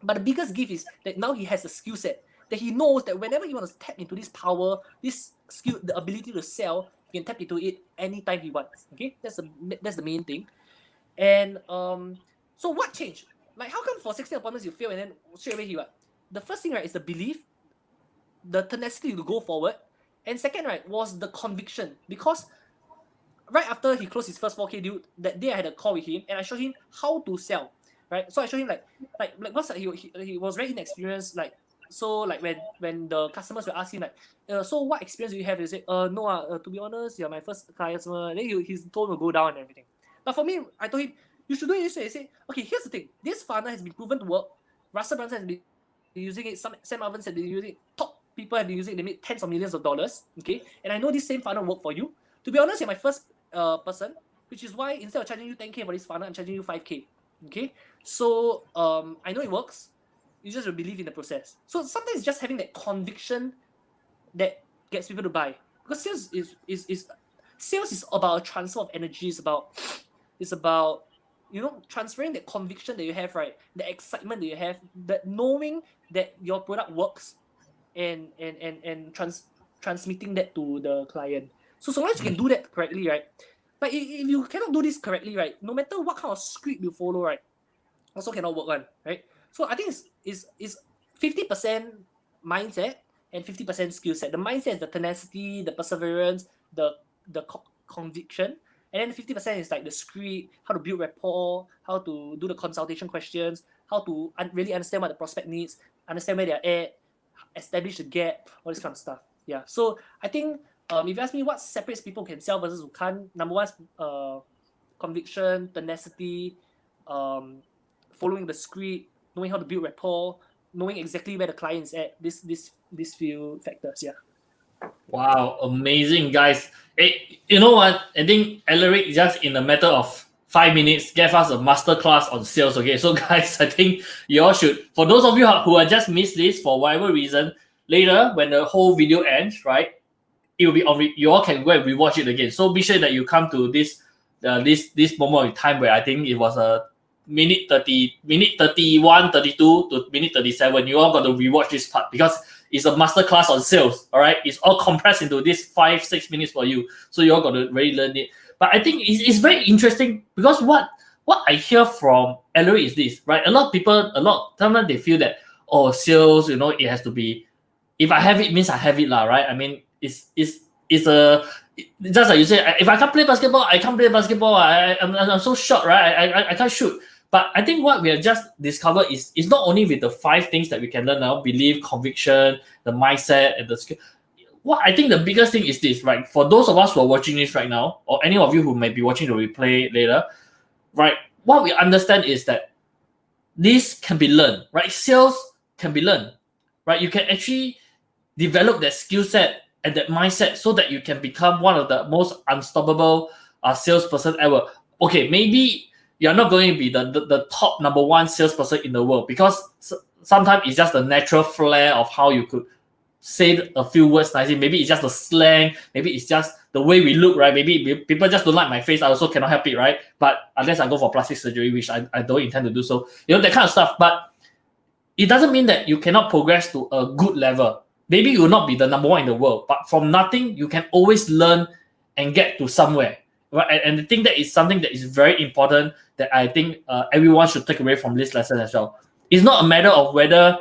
Speaker 2: But the biggest gift is that now he has a skill set that he knows that whenever he wants to tap into this power, this skill, the ability to sell, he can tap into it anytime he wants. Okay, that's the main thing. And so what changed? Like, how come for 16 appointments you fail and then straight away the first thing, right, is the belief, the tenacity to go forward. And second, right, was the conviction, because right after he closed his first 4K deal, that day I had a call with him and I showed him how to sell, right? So I showed him like what's he was very inexperienced, like, so like when the customers were asking like, so what experience do you have? He said, no, to be honest, you're my first customer. And then his tone will go down and everything. But for me, I told him, you should do it this way. I said, okay, here's the thing. This funnel has been proven to work. Russell Brunson has been using it. Sam Evans has been using it. Top people have been using it. They made tens of millions of dollars. Okay, and I know this same funnel work for you. To be honest, you're my first person, which is why instead of charging you 10K for this funnel, I'm charging you 5K. Okay, so I know it works. You just believe in the process. So sometimes just having that conviction that gets people to buy, because sales is about a transfer of energy. It's about transferring that conviction that you have, right? The excitement that you have, that knowing that your product works, and transmitting that to the client. So long as you can do that correctly, right? But if you cannot do this correctly, right, no matter what kind of script you follow, right, also cannot work on, right? So I think it's 50% mindset and 50% skill set. The mindset is the tenacity, the perseverance, the conviction, and then 50% is like the script, how to build rapport, how to do the consultation questions, how to really understand what the prospect needs, understand where they're at, establish the gap, all this kind of stuff. Yeah. So I think if you ask me what separates people who can sell versus who can't, number one is conviction, tenacity, following the script, knowing how to build rapport, knowing exactly where the client is at. These few factors. Yeah.
Speaker 1: Wow, amazing, guys. Hey, you know what? I think Alaric just in a matter of 5 minutes gave us a masterclass on sales. Okay, so guys, I think you all should, for those of you who have just missed this for whatever reason, later when the whole video ends, right, it will be on. You all can go and rewatch it again. So be sure that you come to this moment of time where I think it was a minute 31, 32 to minute 37. You all got to rewatch this part because it's a masterclass on sales. All right, it's all compressed into this 5-6 minutes for you. So you all got to really learn it. But I think it's very interesting because what I hear from Alaric is this, right? A lot of people, sometimes they feel that, sales, it has to be, if I have it means I have it lah, right? I mean, it's a, just like you say, if I can't play basketball, I can't play basketball. I'm so short, right? I can't shoot. But I think what we have just discovered is not only with the 5 things that we can learn now: belief, conviction, the mindset, and the skill. What I think the biggest thing is this, right? For those of us who are watching this right now, or any of you who may be watching the replay later, right? What we understand is that this can be learned, right? Sales can be learned, right? You can actually develop that skill set and that mindset so that you can become one of the most unstoppable salesperson ever. Okay, maybe you're not going to be the top number one salesperson in the world, because sometimes it's just the natural flair of how you could say a few words nicely. Maybe it's just the slang. Maybe it's just the way we look, right? Maybe people just don't like my face. I also cannot help it, right? But unless I go for plastic surgery, which I don't intend to do so, that kind of stuff. But it doesn't mean that you cannot progress to a good level. Maybe you will not be the number one in the world, but from nothing, you can always learn and get to somewhere. Right? And I think that is something that is very important that I think everyone should take away from this lesson as well. It's not a matter of whether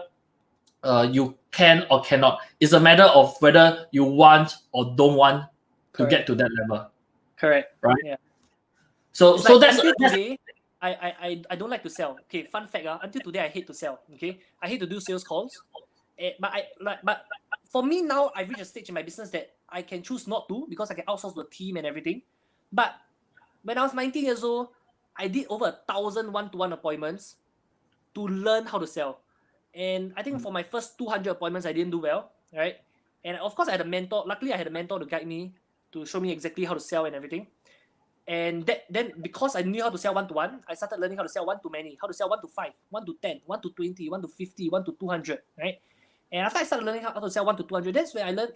Speaker 1: you can or cannot. It's a matter of whether you want or don't want to get to that level.
Speaker 2: Correct.
Speaker 1: Right?
Speaker 2: Yeah.
Speaker 1: So that's
Speaker 2: today, I don't like to sell. Okay, fun fact. Until today, I hate to sell. Okay, I hate to do sales calls. But for me now, I've reached a stage in my business that I can choose not to, because I can outsource the team and everything. But when I was 19 years old, I did over 1,000 one-to-one appointments to learn how to sell. And I think for my first 200 appointments, I didn't do well, right? And of course, I had a mentor. Luckily, I had a mentor to guide me, to show me exactly how to sell and everything. And then because I knew how to sell one-to-one, I started learning how to sell one-to-many, how to sell 1 to 5, 1 to 10, 1 to 20, 1 to 50, 1 to 200, right? And after I started learning how to sell 1 to 200, that's when I learned,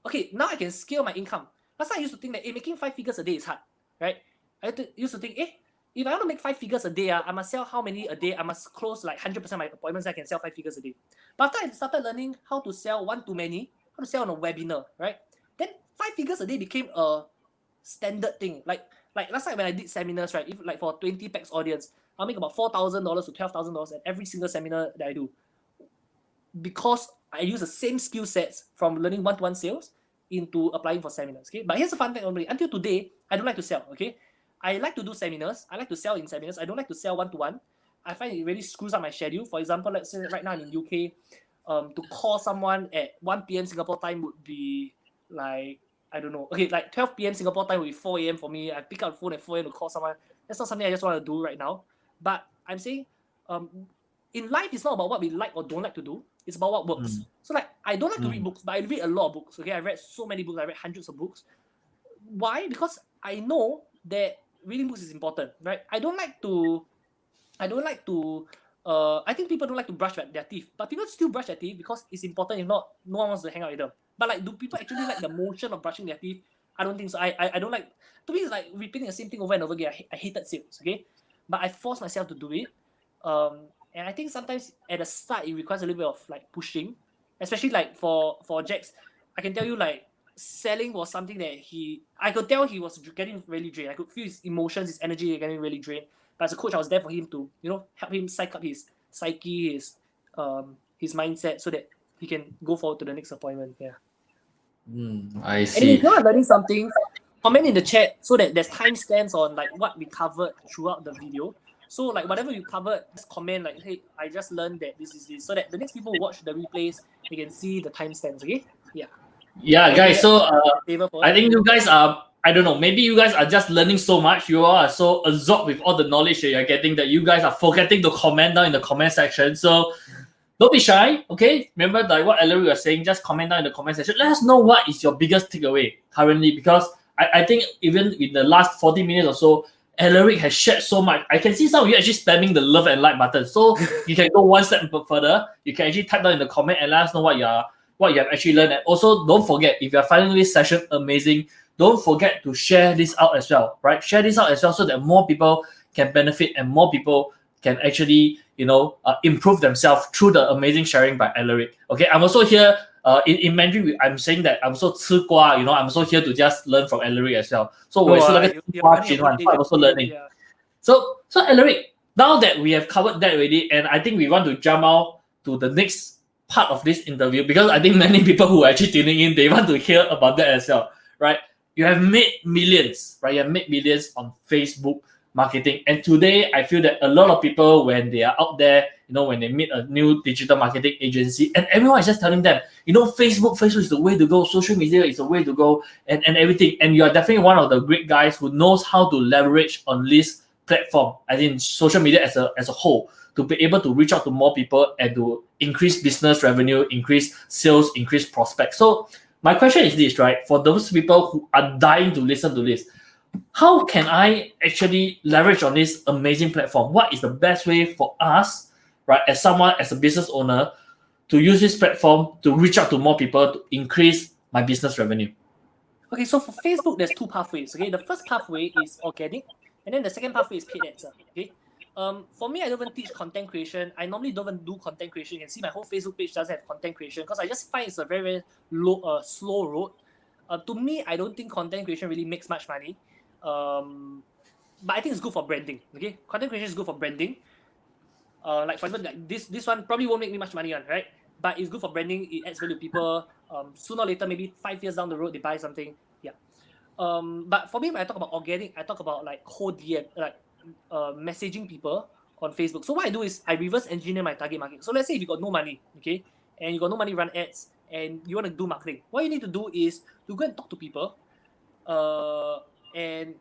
Speaker 2: okay, now I can scale my income. Last time I used to think that making 5 figures a day is hard, right? I used to think, if I want to make 5 figures a day, I must sell how many a day? I must close like 100% of my appointments. I can sell 5 figures a day. But after I started learning how to sell one-to-many, how to sell on a webinar, right? Then 5 figures a day became a standard thing. Like last time when I did seminars, right? If like for a 20 packs audience, I'll make about $4,000 to $12,000 at every single seminar that I do, because I use the same skill sets from learning one-to-one sales into applying for seminars. Okay, but here's a fun fact only. Until today, I don't like to sell. Okay, I like to do seminars. I like to sell in seminars. I don't like to sell one-to-one. I find it really screws up my schedule. For example, let's say right now I'm in UK, to call someone at 1 p.m. Singapore time would be like, I don't know. Okay, like 12 p.m. Singapore time would be 4 a.m. for me. I pick up the phone at 4 a.m. to call someone. That's not something I just want to do right now. But I'm saying, in life, it's not about what we like or don't like to do. It's about what works. So like, I don't like to read books, but I read a lot of books. Okay, I read so many books. I read hundreds of books. Why? Because I know that reading books is important, right? I think people don't like to brush their teeth, but people still brush their teeth because it's important. If not, no one wants to hang out with them. But like, do people actually like the motion of brushing their teeth? I don't think so. I don't like. To me, it's like repeating the same thing over and over again. I hated sales. Okay, but I forced myself to do it. And I think sometimes at the start it requires a little bit of like pushing, especially like for Jax. I can tell you, like, selling was something that I could tell he was getting really drained. I could feel his emotions, his energy getting really drained. But as a coach, I was there for him to, help him psych up his psyche, his mindset, so that he can go forward to the next appointment. Yeah.
Speaker 1: I see.
Speaker 2: And if you're learning something, comment in the chat so that there's timestamps on like what we covered throughout the video. So like whatever you covered, just comment like, hey, I just learned that this is this, so that the next people who watch the replays, they can see the timestamps. Okay. Yeah.
Speaker 1: Yeah, guys. So I think you guys are, I don't know, maybe you guys are just learning so much. You are so absorbed with all the knowledge that you're getting that you guys are forgetting to comment down in the comment section. So don't be shy, okay? Remember like what Alaric was saying, just comment down in the comment section. Let us know what is your biggest takeaway currently, because I think even in the last 40 minutes or so, Alaric has shared so much. I can see some of you actually spamming the love and like button. So you can go one step further. You can actually type down in the comment and let us know what you have actually learned. And also, don't forget, if you're finding this session amazing, don't forget to share this out as well, right? Share this out as well so that more people can benefit and more people can actually, improve themselves through the amazing sharing by Alaric. Okay, I'm also here in Mandarin. I'm saying that I'm also 吃瓜, I'm also here to just learn from Alaric as well. So 我也是那个吃瓜群, I'm also learning. So Alaric, now that we have covered that already, and I think we want to jump out to the next part of this interview, because I think many people who are actually tuning in, they want to hear about that as well, right? You have made millions, right? You have made millions on Facebook marketing. And today, I feel that a lot of people, when they are out there, when they meet a new digital marketing agency, and everyone is just telling them, Facebook is the way to go, social media is the way to go, and everything. And you are definitely one of the great guys who knows how to leverage on this platform, as in social media as a whole, to be able to reach out to more people and to increase business revenue, increase sales, increase prospects. So my question is this, right? For those people who are dying to listen to this, how can I actually leverage on this amazing platform? What is the best way for us, right, as someone, as a business owner, to use this platform to reach out to more people to increase my business revenue?
Speaker 2: Okay, so for Facebook, there's two pathways. Okay, the first pathway is organic, and then the second pathway is paid ads. Okay, for me, I don't even teach content creation. I normally don't even do content creation. You can see my whole Facebook page doesn't have content creation because I just find it's a very, very slow road. To me, I don't think content creation really makes much money. But I think it's good for branding. Okay, content creation is good for branding. Like for example, like this one probably won't make me much money on, right? But it's good for branding. It adds value to people. Sooner or later, maybe 5 years down the road, they buy something. Yeah. But for me, when I talk about organic, I talk about like cold DM, like messaging people on Facebook. So what I do is I reverse engineer my target market. So let's say if you got no money, okay, and you got no money to run ads, and you want to do marketing, what you need to do is to go and talk to people. And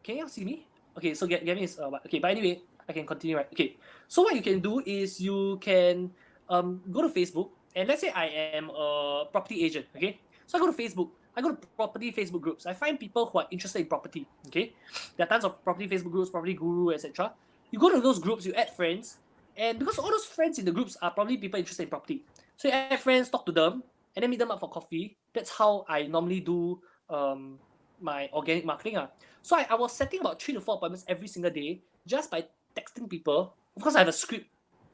Speaker 2: can you all see me? Okay, so Gavin is okay. But anyway, I can continue, right? Okay. So what you can do is you can go to Facebook, and let's say I am a property agent. Okay. So I go to Facebook. I go to property Facebook groups. I find people who are interested in property. Okay. There are tons of property Facebook groups, property guru, etc. You go to those groups, you add friends, and because all those friends in the groups are probably people interested in property, so you add friends, talk to them, and then meet them up for coffee. That's how I normally do my organic marketing. So I was setting about 3 to 4 appointments every single day just by texting people. Of course, I have a script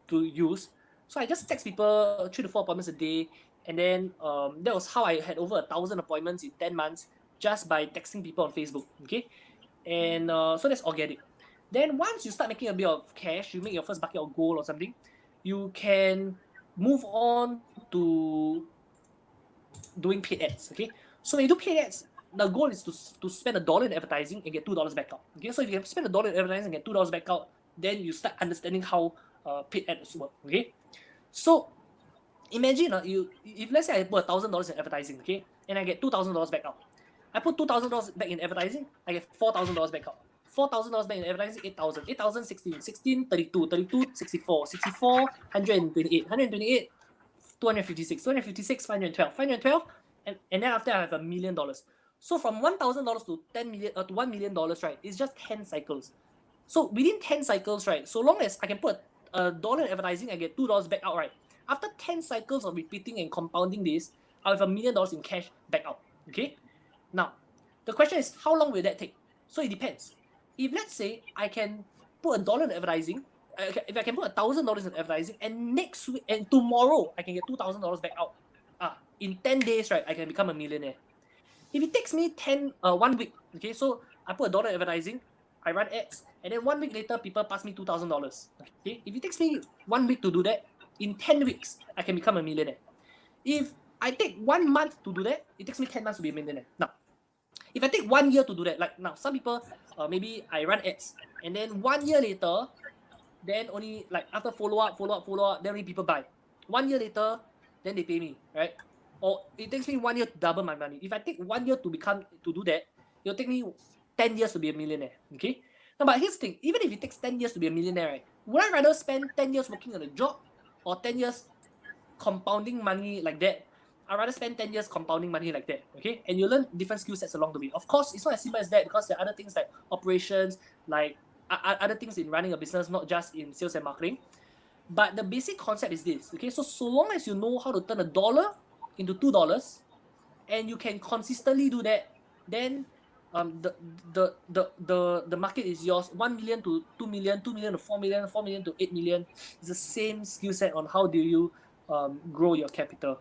Speaker 2: to use. So I just text people 3 to 4 appointments a day. And then that was how I had over 1,000 appointments in 10 months just by texting people on Facebook. Okay. And so that's organic. Then once you start making a bit of cash, you make your first bucket of gold or something, you can move on to doing paid ads. Okay. So when you do paid ads, the goal is to spend $1 in advertising and get $2 back out. Okay, so if you can spend $1 in advertising and get $2 back out, then you start understanding how paid ads work. Okay, so imagine if let's say I put $1,000 in advertising, okay, and I get $2,000 back out. I put $2,000 back in advertising, I get $4,000 back out. $4,000 back in advertising, 8,000, 8,000, 16, 16, 32, 32, 64, 64, 128, 128, 256, 256, 512, 512, and then after I have $1 million. So from $1,000 to $10 million to $1 million, right? It's just 10 cycles. So within 10 cycles, right? So long as I can put $1 in advertising, I get $2 back out, right? After 10 cycles of repeating and compounding this, I'll have $1 million in cash back out. Okay. Now, the question is, how long will that take? So it depends. If let's say I can put $1 in advertising, if I can put $1,000 in advertising, and next week and tomorrow I can get $2,000 back out, in 10 days, right, I can become a millionaire. If it takes me 1 week, okay, so I put $1 in advertising, I run ads, and then 1 week later, people pass me $2,000. Okay, if it takes me 1 week to do that, in 10 weeks, I can become a millionaire. If I take 1 month to do that, it takes me 10 months to be a millionaire. Now, if I take 1 year to do that, like now, some people, maybe I run ads, and then 1 year later, then only like after follow up, then only people buy. 1 year later, then they pay me, right? Or it takes me 1 year to double my money. If I take 1 year to do that, it'll take me 10 years to be a millionaire. Okay. Now, but here's the thing: even if it takes 10 years to be a millionaire, right? Would I rather spend 10 years working on a job or 10 years compounding money like that? I'd rather spend 10 years compounding money like that. Okay. And you learn different skill sets along the way. Of course, it's not as simple as that because there are other things like operations, like other things in running a business, not just in sales and marketing. But the basic concept is this. Okay. So long as you know how to turn $1 into $2, and you can consistently do that, then the market is yours. 1 million to 2 million, 2 million to 4 million, 4 million to 8 million. It's the same skill set on how do you grow your capital.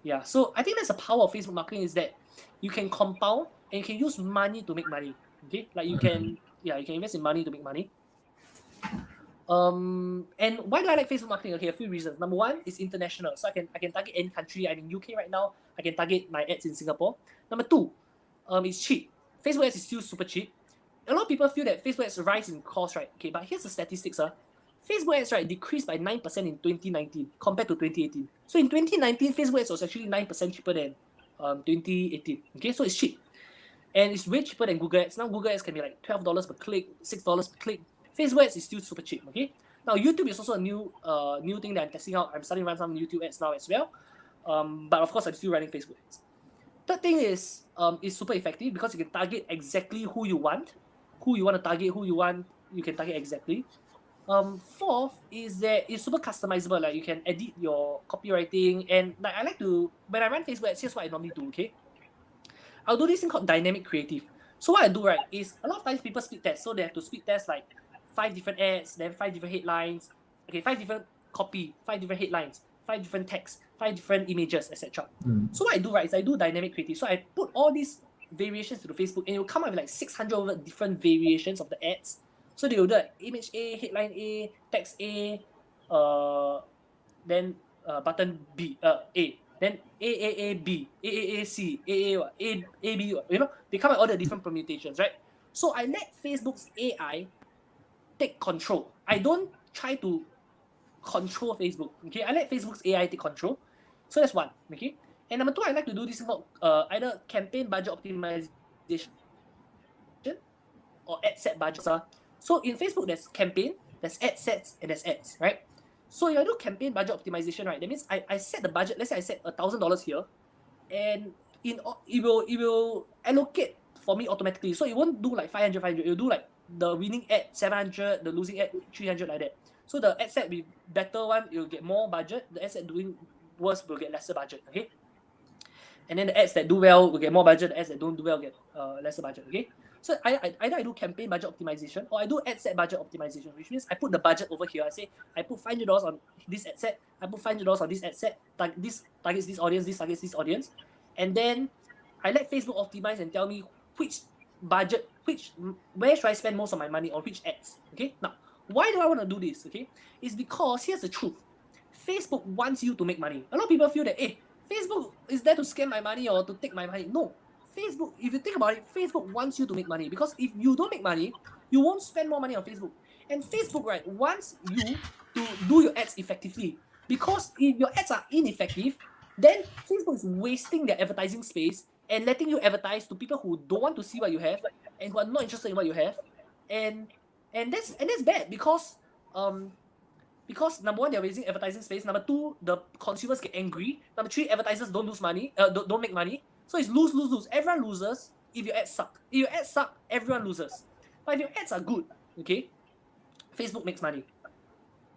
Speaker 2: Yeah, so I think that's the power of Facebook marketing is that you can compound and you can use money to make money. Okay, like you can invest in money to make money. And why do I like Facebook marketing? Okay, a few reasons. Number one is international. So I can target any country. I'm in UK right now. I can target my ads in Singapore. Number two, it's cheap. Facebook ads is still super cheap. A lot of people feel that Facebook ads rise in cost, right? Okay, but here's the statistics. Facebook ads, right, decreased by 9% in 2019 compared to 2018. So in 2019, Facebook ads was actually 9% cheaper than 2018. Okay, so it's cheap. And it's way cheaper than Google ads. Now Google ads can be like $12 per click, $6 per click. Facebook ads is still super cheap, okay? Now YouTube is also a new thing that I'm testing out. I'm starting to run some YouTube ads now as well. But of course I'm still running Facebook ads. Third thing is super effective because you can target exactly who you want to target, you can target exactly. Fourth is that it's super customizable. Like you can edit your copywriting, and like I like to when I run Facebook ads, here's what I normally do. Okay, I'll do this thing called dynamic creative. So what I do right is a lot of times people speed test, so they have to speed test like 5 different ads, then 5 different headlines, 5 different copy, 5 different headlines, 5 different text, 5 different images, etc. So what I do right is I do dynamic creative. So I put all these variations to the Facebook, and it will come up with like 600 over different variations of the ads. So they will do like image A, headline A, text A, then button B, A, then B, C, A B. You know, they come with all the different permutations, right? So I let Facebook's AI take control. I don't try to control Facebook. Okay, I let Facebook's AI take control. So that's one. Okay, and number two, I like to do this called either campaign budget optimization or ad set budgets. So in Facebook, there's campaign, there's ad sets, and there's ads, right? So if I do campaign budget optimization, right, that means I set the budget. Let's say I set $1,000 here, and it will allocate for me automatically. So it won't do like 500. It will do like the winning ad 700, the losing ad 300, like that. So the ad set with better one, it will get more budget. The ad set doing worse will get lesser budget. Okay. And then the ads that do well will get more budget. The ads that don't do well get lesser budget. Okay. So either I do campaign budget optimization or I do ad set budget optimization, which means I put the budget over here. I say I put $500 on this ad set. I put $500 on this ad set. This targets this audience. This targets this audience. And then I let Facebook optimize and tell me which budget, where should I spend most of my money on which ads. Okay. Now, why do I want to do this? Okay, it's because here's the truth. Facebook wants you to make money. A lot of people feel that, hey, Facebook is there to scam my money or to take my money. No. Facebook, if you think about it, Facebook wants you to make money, because if you don't make money, you won't spend more money on Facebook. And Facebook, right, wants you to do your ads effectively, because if your ads are ineffective, then Facebook is wasting their advertising space and letting you advertise to people who don't want to see what you have and who are not interested in what you have, and that's bad because number one, they're wasting advertising space. Number two, the consumers get angry. Number three, advertisers don't lose money, don't make money. So it's lose. Everyone loses if your ads suck. If your ads suck, everyone loses. But if your ads are good, okay, Facebook makes money.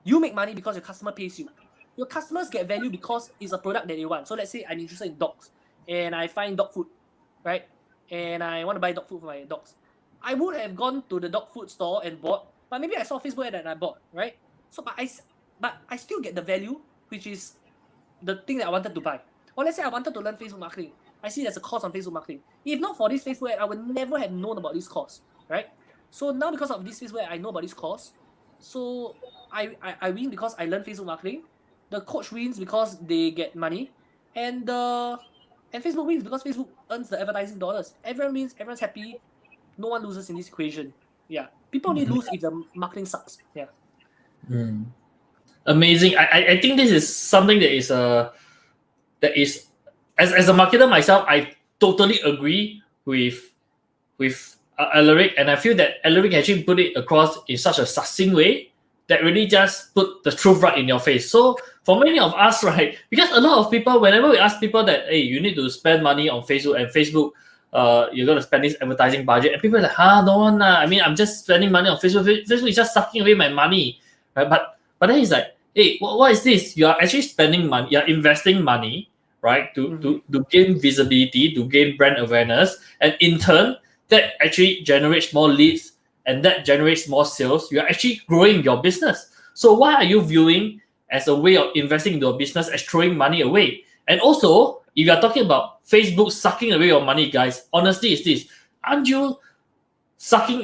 Speaker 2: You make money because your customer pays you. Your customers get value because it's a product that they want. So let's say I'm interested in dogs and I find dog food, right? And I want to buy dog food for my dogs. I would have gone to the dog food store and bought, but maybe I saw Facebook ad and I bought, right? So, but I still get the value, which is the thing that I wanted to buy. Or let's say I wanted to learn Facebook marketing. I see there's a course on Facebook marketing. If not for this Facebook ad, I would never have known about this course, right? So now because of this Facebook ad, I know about this course. So I win because I learned Facebook marketing. The coach wins because they get money, and Facebook wins because Facebook earns the advertising dollars. Everyone wins, everyone's happy. No one loses in this equation. Yeah, people only lose if the marketing sucks. Yeah.
Speaker 1: Amazing. I think this is something that is as a marketer myself, I totally agree with Alaric, and I feel that Alaric actually put it across in such a succinct way that really just put the truth right in your face. So for many of us, right, because a lot of people, whenever we ask people that, hey, you need to spend money on Facebook, and Facebook, you're going to spend this advertising budget, and people are like, no one, I mean, I'm just spending money on Facebook. Facebook is just sucking away my money, right? But then he's like, hey, what is this? You are actually spending money, you're investing money, right, to gain visibility, to gain brand awareness, and in turn, that actually generates more leads, and that generates more sales. You're actually growing your business. So why are you viewing as a way of investing in your business as throwing money away? And also, if you're talking about Facebook sucking away your money, guys, honestly, it's this. Aren't you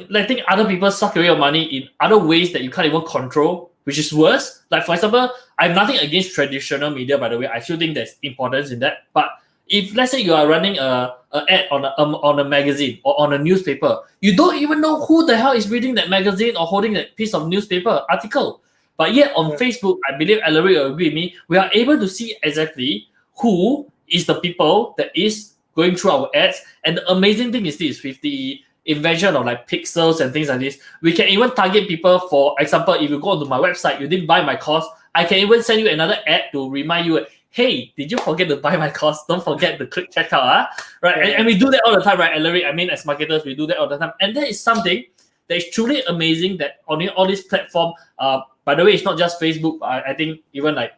Speaker 1: letting other people suck away your money in other ways that you can't even control, which is worse? Like, for example, I have nothing against traditional media, by the way. I still think there's importance in that. But if, let's say, you are running an ad on a magazine or on a newspaper, you don't even know who the hell is reading that magazine or holding that piece of newspaper article. But yet on Facebook, I believe Alaric will agree with me, we are able to see exactly who is the people that is going through our ads. And the amazing thing is this, with the invention of like pixels and things like this. We can even target people. For example, if you go onto my website, you didn't buy my course, I can even send you another ad to remind you, hey, did you forget to buy my course? Don't forget to click checkout. Right? And we do that all the time, right, Alaric? I mean, as marketers, we do that all the time. And that is something that is truly amazing that on all these platforms, by the way, it's not just Facebook. I think even like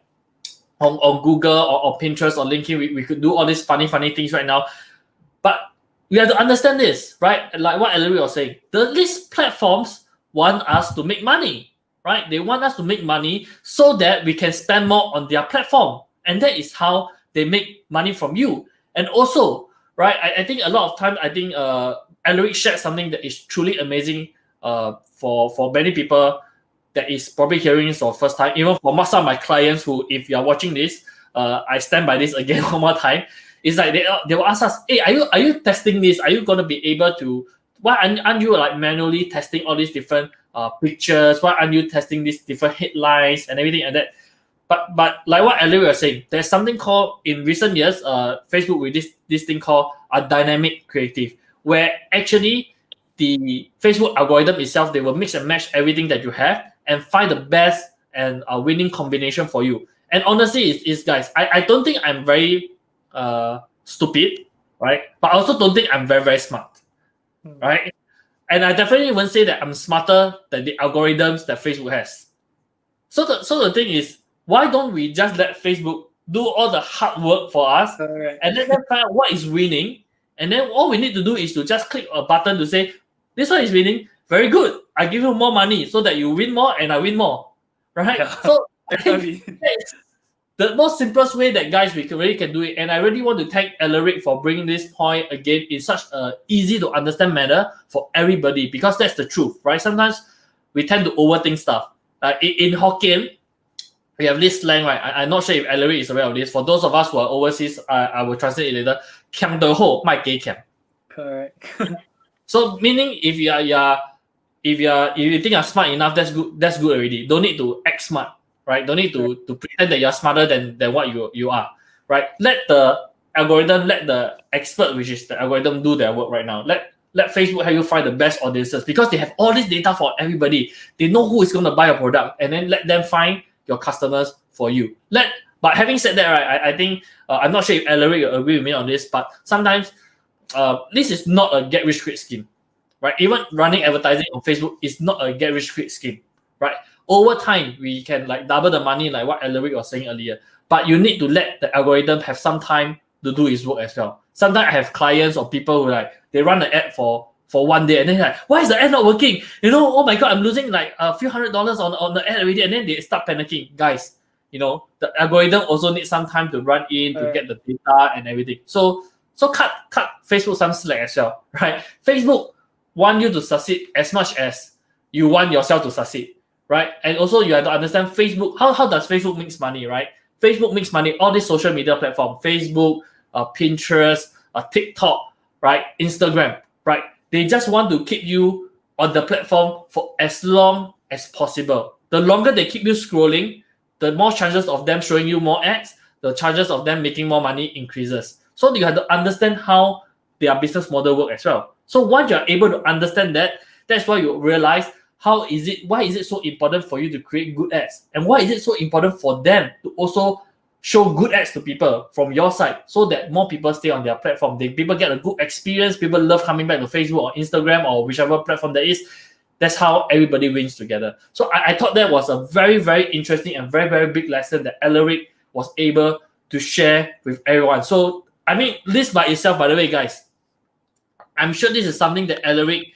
Speaker 1: on Google or Pinterest or LinkedIn, we could do all these funny things right now. But we have to understand this, right? Like what Alaric was saying, these platforms want us to make money, right? They want us to make money so that we can spend more on their platform. And that is how they make money from you. And also, right, I think a lot of times, I think Alaric shared something that is truly amazing for many people that is probably hearing this for the first time. Even for some of my clients who, if you are watching this, I stand by this again one more time. It's like they will ask us, hey, are you testing this? Are you going to be able to, why aren't you like manually testing all these different pictures? Why aren't you testing these different headlines and everything like that? But like what Alaric was saying, there's something called, in recent years, Facebook with this thing called a dynamic creative, where actually the Facebook algorithm itself, they will mix and match everything that you have and find the best and winning combination for you. And honestly, it's guys, I don't think I'm very stupid, right? But I also don't think I'm very smart, right? And I definitely won't say that I'm smarter than the algorithms that Facebook has. So the thing is, why don't we just let Facebook do all the hard work for us, and then find out what is winning, and then all we need to do is to just click a button to say, this one is winning, very good, I give you more money so that you win more and I win more, right? Yeah. So I think that's the most simplest way that guys we really can do it. And I really want to thank Alaric for bringing this point again in such a easy to understand manner for everybody, because that's the truth, right? Sometimes we tend to overthink stuff. In Hokkien, we have this slang, right? I'm not sure if Alaric is aware of this. For those of us who are overseas, I will translate it later. Kiang de ho, mai gei kiang.
Speaker 2: Correct.
Speaker 1: So meaning if you think you're smart enough, that's good already. Don't need to act smart, right? Don't need to pretend that you're smarter than what you are, right? Let the algorithm, let the expert, which is the algorithm, do their work right now. Let Facebook help you find the best audiences, because they have all this data for everybody. They know who is going to buy a product, and then let them find your customers for you. But having said that, right, I think I'm not sure if Alaric will agree with me on this, but sometimes this is not a get rich quick scheme, right? Even running advertising on Facebook is not a get rich quick scheme, right? Over time, we can like double the money, like what Alaric was saying earlier. But you need to let the algorithm have some time to do its work as well. Sometimes I have clients or people who like they run the ad for 1 day, and then like, why is the ad not working? Oh my god, I'm losing like a few $100 on the ad already, and then they start panicking. Guys, the algorithm also needs some time to run in to get the data and everything. So cut Facebook some slack as well, right? Facebook want you to succeed as much as you want yourself to succeed, right? And also you have to understand Facebook. How does Facebook makes money, right? Facebook makes money, all these social media platforms, Facebook, Pinterest, TikTok, right? Instagram, right? They just want to keep you on the platform for as long as possible. The longer they keep you scrolling, the more chances of them showing you more ads, the chances of them making more money increases. So you have to understand how their business model works as well. So once you're able to understand that, that's why you realize why is it so important for you to create good ads, and why is it so important for them to also show good ads to people from your side, so that more people stay on their platform. People get a good experience. People love coming back to Facebook or Instagram or whichever platform that is. That's how everybody wins together. So I thought that was a very, very interesting and very, very big lesson that Alaric was able to share with everyone. So, I mean, this by itself, by the way, guys, I'm sure this is something that Alaric,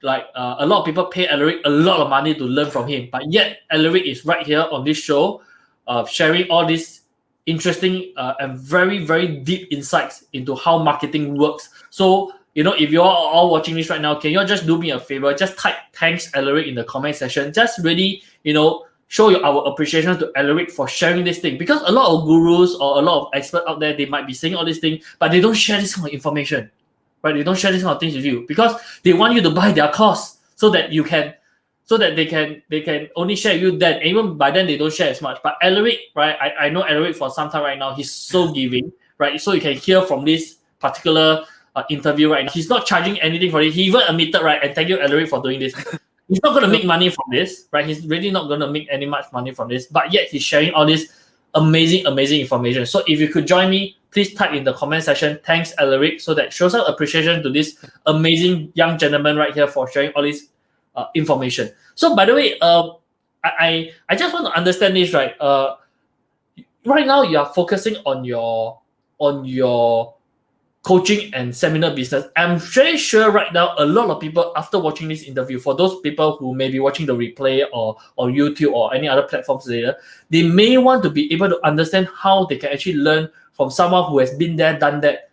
Speaker 1: a lot of people pay Alaric a lot of money to learn from him. But yet, Alaric is right here on this show, sharing all these interesting and very, very deep insights into how marketing works. So, if you're all watching this right now, can you all just do me a favor? Just type thanks Alaric in the comment section. Just really, show our appreciation to Alaric for sharing this thing. Because a lot of gurus or a lot of experts out there, they might be saying all these things, but they don't share this kind of information, right? They don't share this kind of things with you because they want you to buy their course so that they can only share with you then. And even by then, they don't share as much. But Alaric, right? I know Alaric for some time right now. He's so giving, right? So you can hear from this particular interview right now. He's not charging anything for it. He even admitted, right? And thank you, Alaric, for doing this. He's not going to make money from this, right? He's really not going to make any much money from this. But yet he's sharing all this amazing information. So if you could join me, please type in the comment section. Thanks, Alaric, so that shows our appreciation to this amazing young gentleman right here for sharing all this information. So by the way, I just want to understand this, right? Right now you are focusing on your coaching and seminar business. I'm very sure right now a lot of people, after watching this interview, for those people who may be watching the replay or YouTube or any other platforms later, they may want to be able to understand how they can actually learn from someone who has been there, done that,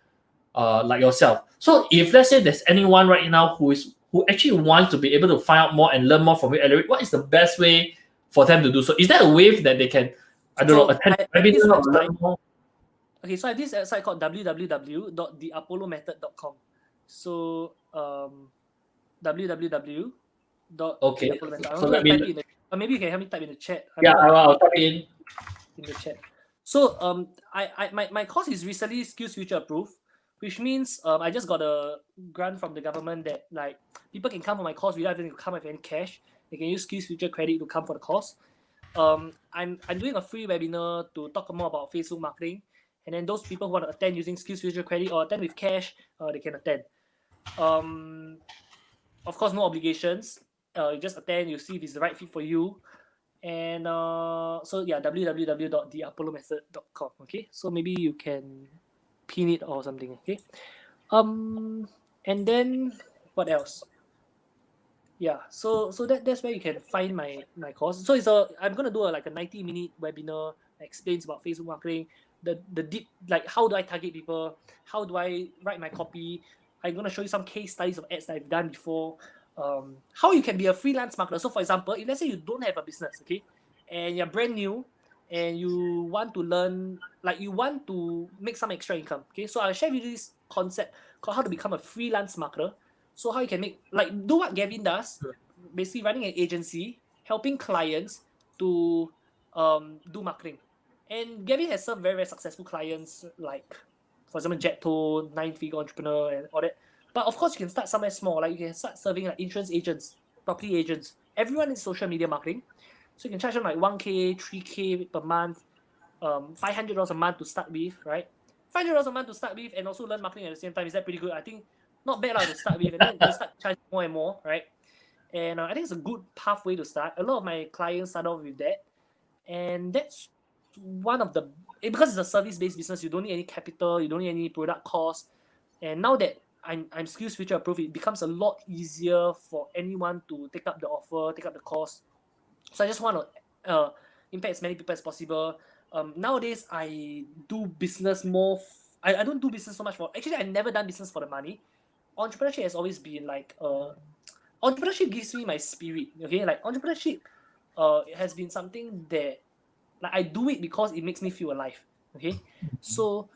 Speaker 1: like yourself. So if let's say there's anyone right now who actually wants to be able to find out more and learn more from you, Alaric, what is the best way for them to do so? Is there a way that they can, attend webinar or learn more?
Speaker 2: Okay, so I have this website called www.theapollomethod.com. So www.theapollomethod.
Speaker 1: So
Speaker 2: maybe you can help me type in the chat.
Speaker 1: I'll type in
Speaker 2: the chat. So my course is recently Skills Future approved, which means I just got a grant from the government that like people can come for my course without having to come with any cash. They can use Skills Future credit to come for the course. I'm doing a free webinar to talk more about Facebook marketing. And then those people who want to attend using Skills Future credit or attend with cash, they can attend. Of course, no obligations. You just attend, you see if it's the right fit for you. And so yeah, www.theapollomethod.com. Okay, so maybe you can pin it or something. Okay, and then what else? Yeah, so that's where you can find my course. So I'm gonna do a 90-minute webinar that explains about Facebook marketing. The deep, like how do I target people, how do I write my copy. I'm going to show you some case studies of ads that I've done before, how you can be a freelance marketer. So for example, if let's say you don't have a business, okay, and you're brand new and you want to learn, like you want to make some extra income, okay, so I'll share with you this concept called how to become a freelance marketer. So how you can do what Gavin does, basically running an agency, helping clients to do marketing. And Gavin has some very, very successful clients, like, for example, Jetto, 9-figure entrepreneur, and all that. But of course, you can start somewhere small. Like, you can start serving like insurance agents, property agents. Everyone is social media marketing. So you can charge them like 1K, 3K per month, $500 a month to start with, right? $500 a month to start with, and also learn marketing at the same time. Is that pretty good? I think not bad to start with. And then you start charging more and more, right? And I think it's a good pathway to start. A lot of my clients start off with that. And that's one of the, because it's a service-based business, you don't need any capital, you don't need any product cost. And now that I'm Skills Future approved, it becomes a lot easier for anyone to take up the offer, take up the course. So I just want to impact as many people as possible. Nowadays, I do business more. I don't do business so much for. Actually, I've never done business for the money. Entrepreneurship has always been like. Entrepreneurship gives me my spirit. Okay, like entrepreneurship, it has been something that, like, I do it because it makes me feel alive. Okay, so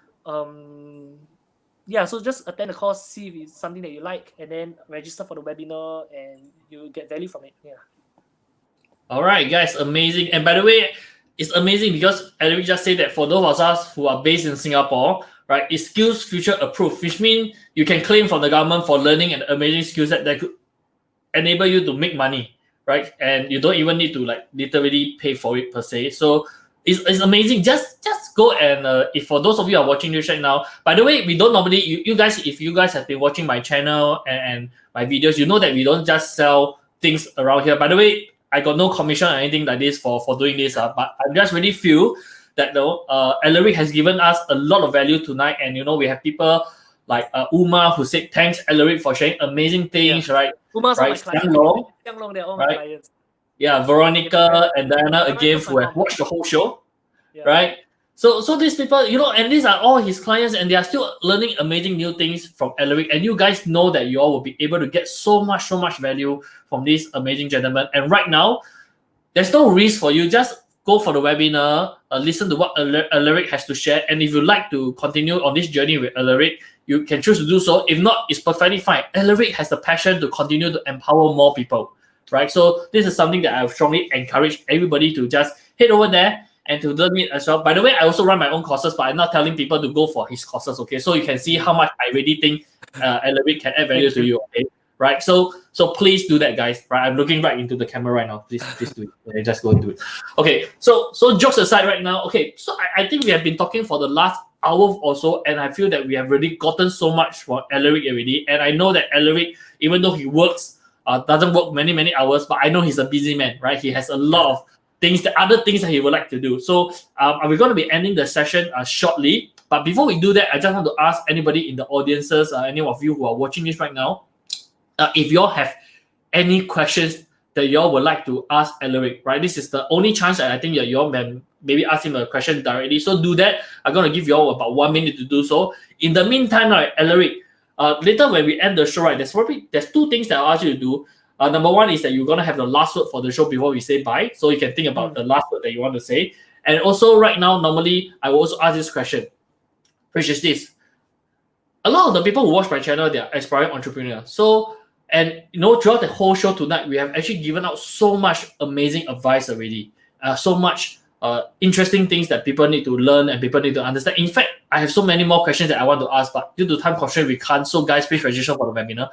Speaker 2: yeah, so just attend the course, see if it's something that you like, and then register for the webinar, and you get value from it. Yeah.
Speaker 1: All right, guys, amazing. And by the way, it's amazing because Alaric just said that for those of us who are based in Singapore, right, it's Skills Future approved, which means you can claim from the government for learning an amazing skill set that could enable you to make money, right? And you don't even need to like literally pay for it per se. So it's amazing. Just go and if for those of you who are watching this right now, by the way, we don't normally, you guys, if you guys have been watching my channel and my videos, you know that we don't just sell things around here. By the way, I got no commission or anything like this for doing this, but I just really feel that Alaric has given us a lot of value tonight. And we have people like Uma who said thanks Alaric for sharing amazing things, right?
Speaker 2: Uma's
Speaker 1: right?
Speaker 2: my client.
Speaker 1: Xiang
Speaker 2: Long, they're all my clients.
Speaker 1: Yeah, Veronica and Diana again who have watched the whole show, right? So these people, and these are all his clients, and they are still learning amazing new things from Alaric. And you guys know that you all will be able to get so much value from these amazing gentlemen. And right now, there's no risk for you. Just go for the webinar, listen to what Alaric has to share. And if you like to continue on this journey with Alaric, you can choose to do so. If not, it's perfectly fine. Alaric has the passion to continue to empower more people, right? So this is something that I strongly encourage everybody to just head over there and to learn it as well. By the way, I also run my own courses, but I'm not telling people to go for his courses, okay? So you can see how much I really think Alaric can add value to you. Okay, right? So please do that, guys. Right, I'm looking right into the camera right now. Please do it. Okay, just go and do it. Okay, so jokes aside, right now. Okay, so I think we have been talking for the last hour or so, and I feel that we have really gotten so much from Alaric already. And I know that Alaric, even though he works, doesn't work many hours, but I know he's a busy man, right? He has a lot of other things that he would like to do. So we're going to be ending the session shortly. But before we do that, I just want to ask anybody in the audiences, any of you who are watching this right now, if y'all have any questions that y'all would like to ask Alaric, right? This is the only chance that I think that y'all can maybe ask him a question directly. So do that. I'm going to give y'all about 1 minute to do so. In the meantime, right, Alaric, later when we end the show, right, there's two things that I'll ask you to do. Number one is that you're going to have the last word for the show before we say bye. So you can think about the last word that you want to say. And also right now, normally, I will also ask this question, which is this. A lot of the people who watch my channel, they are aspiring entrepreneurs. So, and throughout the whole show tonight, we have actually given out so much amazing advice already. So much interesting things that people need to learn and people need to understand. In fact, I have so many more questions that I want to ask, but due to time constraint, we can't. So guys, please register for the webinar.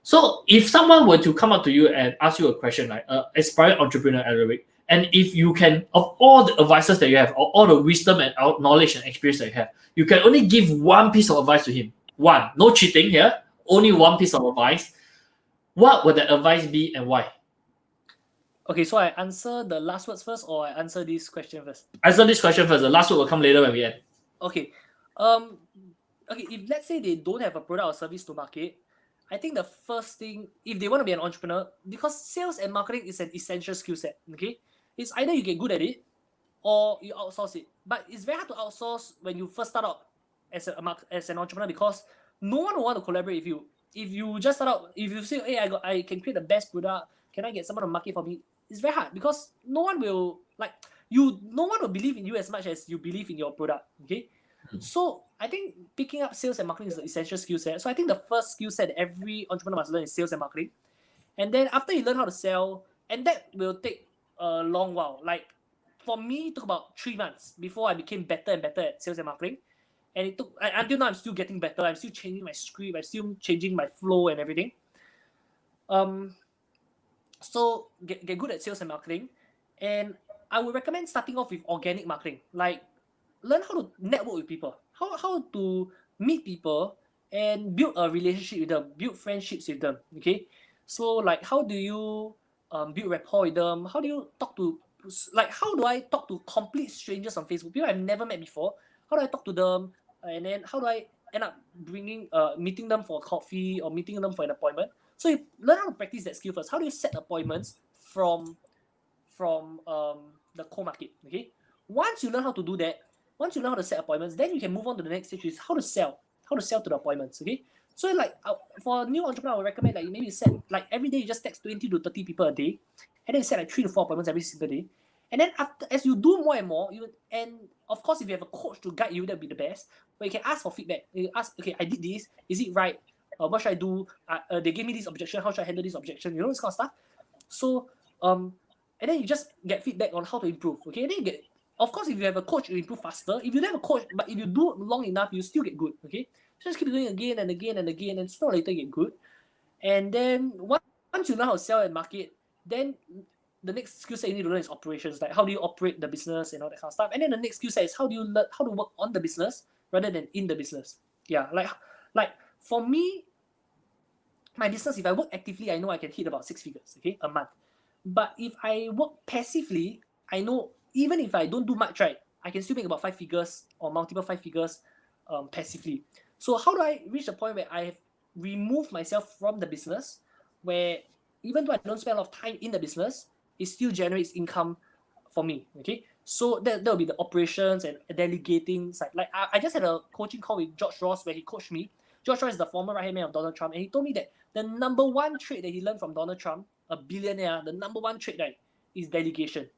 Speaker 1: So if someone were to come up to you and ask you a question like aspiring entrepreneur Alaric, and if you can, of all the advices that you have, or all the wisdom and knowledge and experience that you have, you can only give one piece of advice to him. One, no cheating here, only one piece of advice. What would that advice be and why?
Speaker 2: Okay, so I answer the last words first, or I answer this question first?
Speaker 1: Answer this question first. The last word will come later when we end.
Speaker 2: Okay. Okay, if let's say they don't have a product or service to market, I think the first thing, if they want to be an entrepreneur, because sales and marketing is an essential skill set, okay? It's either you get good at it or you outsource it. But it's very hard to outsource when you first start out as an entrepreneur, because no one will want to collaborate with you. If you just start out, if you say, hey, I can create the best product, can I get someone to market for me? It's very hard because no one will believe in you as much as you believe in your product, okay? So I think picking up sales and marketing is an essential skill set. So I think the first skill set that every entrepreneur must learn is sales and marketing. And then after you learn how to sell, and that will take a long while. Like for me, it took about 3 months before I became better and better at sales and marketing. And it took until now, I'm still getting better. I'm still changing my script. I'm still changing my flow and everything. So get good at sales and marketing. And I would recommend starting off with organic marketing. Like learn how to network with people, how to meet people and build a relationship with them, build friendships with them. Okay, so like how do you build rapport with them? How do you talk to, like, how do I talk to complete strangers on Facebook, people I've never met before? How do I talk to them? And then how do I end up meeting them for coffee or meeting them for an appointment? So you learn how to practice that skill first. How do you set appointments from the core market? Okay, once you learn how to do that, once you learn how to set appointments, then you can move on to the next stage, is how to sell to the appointments. Okay, so like for a new entrepreneur, I would recommend like maybe you set like every day you just text 20 to 30 people a day, and then you set like 3 to 4 appointments every single day. And then as you do more and more, and of course if you have a coach to guide you, that'd be the best. But you can ask for feedback. You ask, okay, I did this, is it right? What should I do? They gave me this objection, how should I handle this objection? This kind of stuff. So and then you just get feedback on how to improve. Okay, and then you get, of course, if you have a coach, you improve faster. If you don't have a coach, but if you do long enough, you still get good. Okay, just keep doing it again and again and again, and sooner or later you get good. And then once you know how to sell and market, then the next skill set you need to learn is operations. Like how do you operate the business and all that kind of stuff. And then the next skill set is how do you learn how to work on the business rather than in the business. Yeah, like for me, my business, if I work actively, I know I can hit about 6 figures, okay, a month. But if I work passively, I know even if I don't do much, right, I can still make about 5 figures or multiple 5 figures passively. So how do I reach the point where I have removed myself from the business, where even though I don't spend a lot of time in the business, it still generates income for me, okay? So that will be the operations and delegating side. Like I just had a coaching call with George Ross where he coached me. George Ross is the former right-hand man of Donald Trump, and he told me that the number one trait that he learned from Donald Trump, a billionaire, the number one trait, right, is delegation.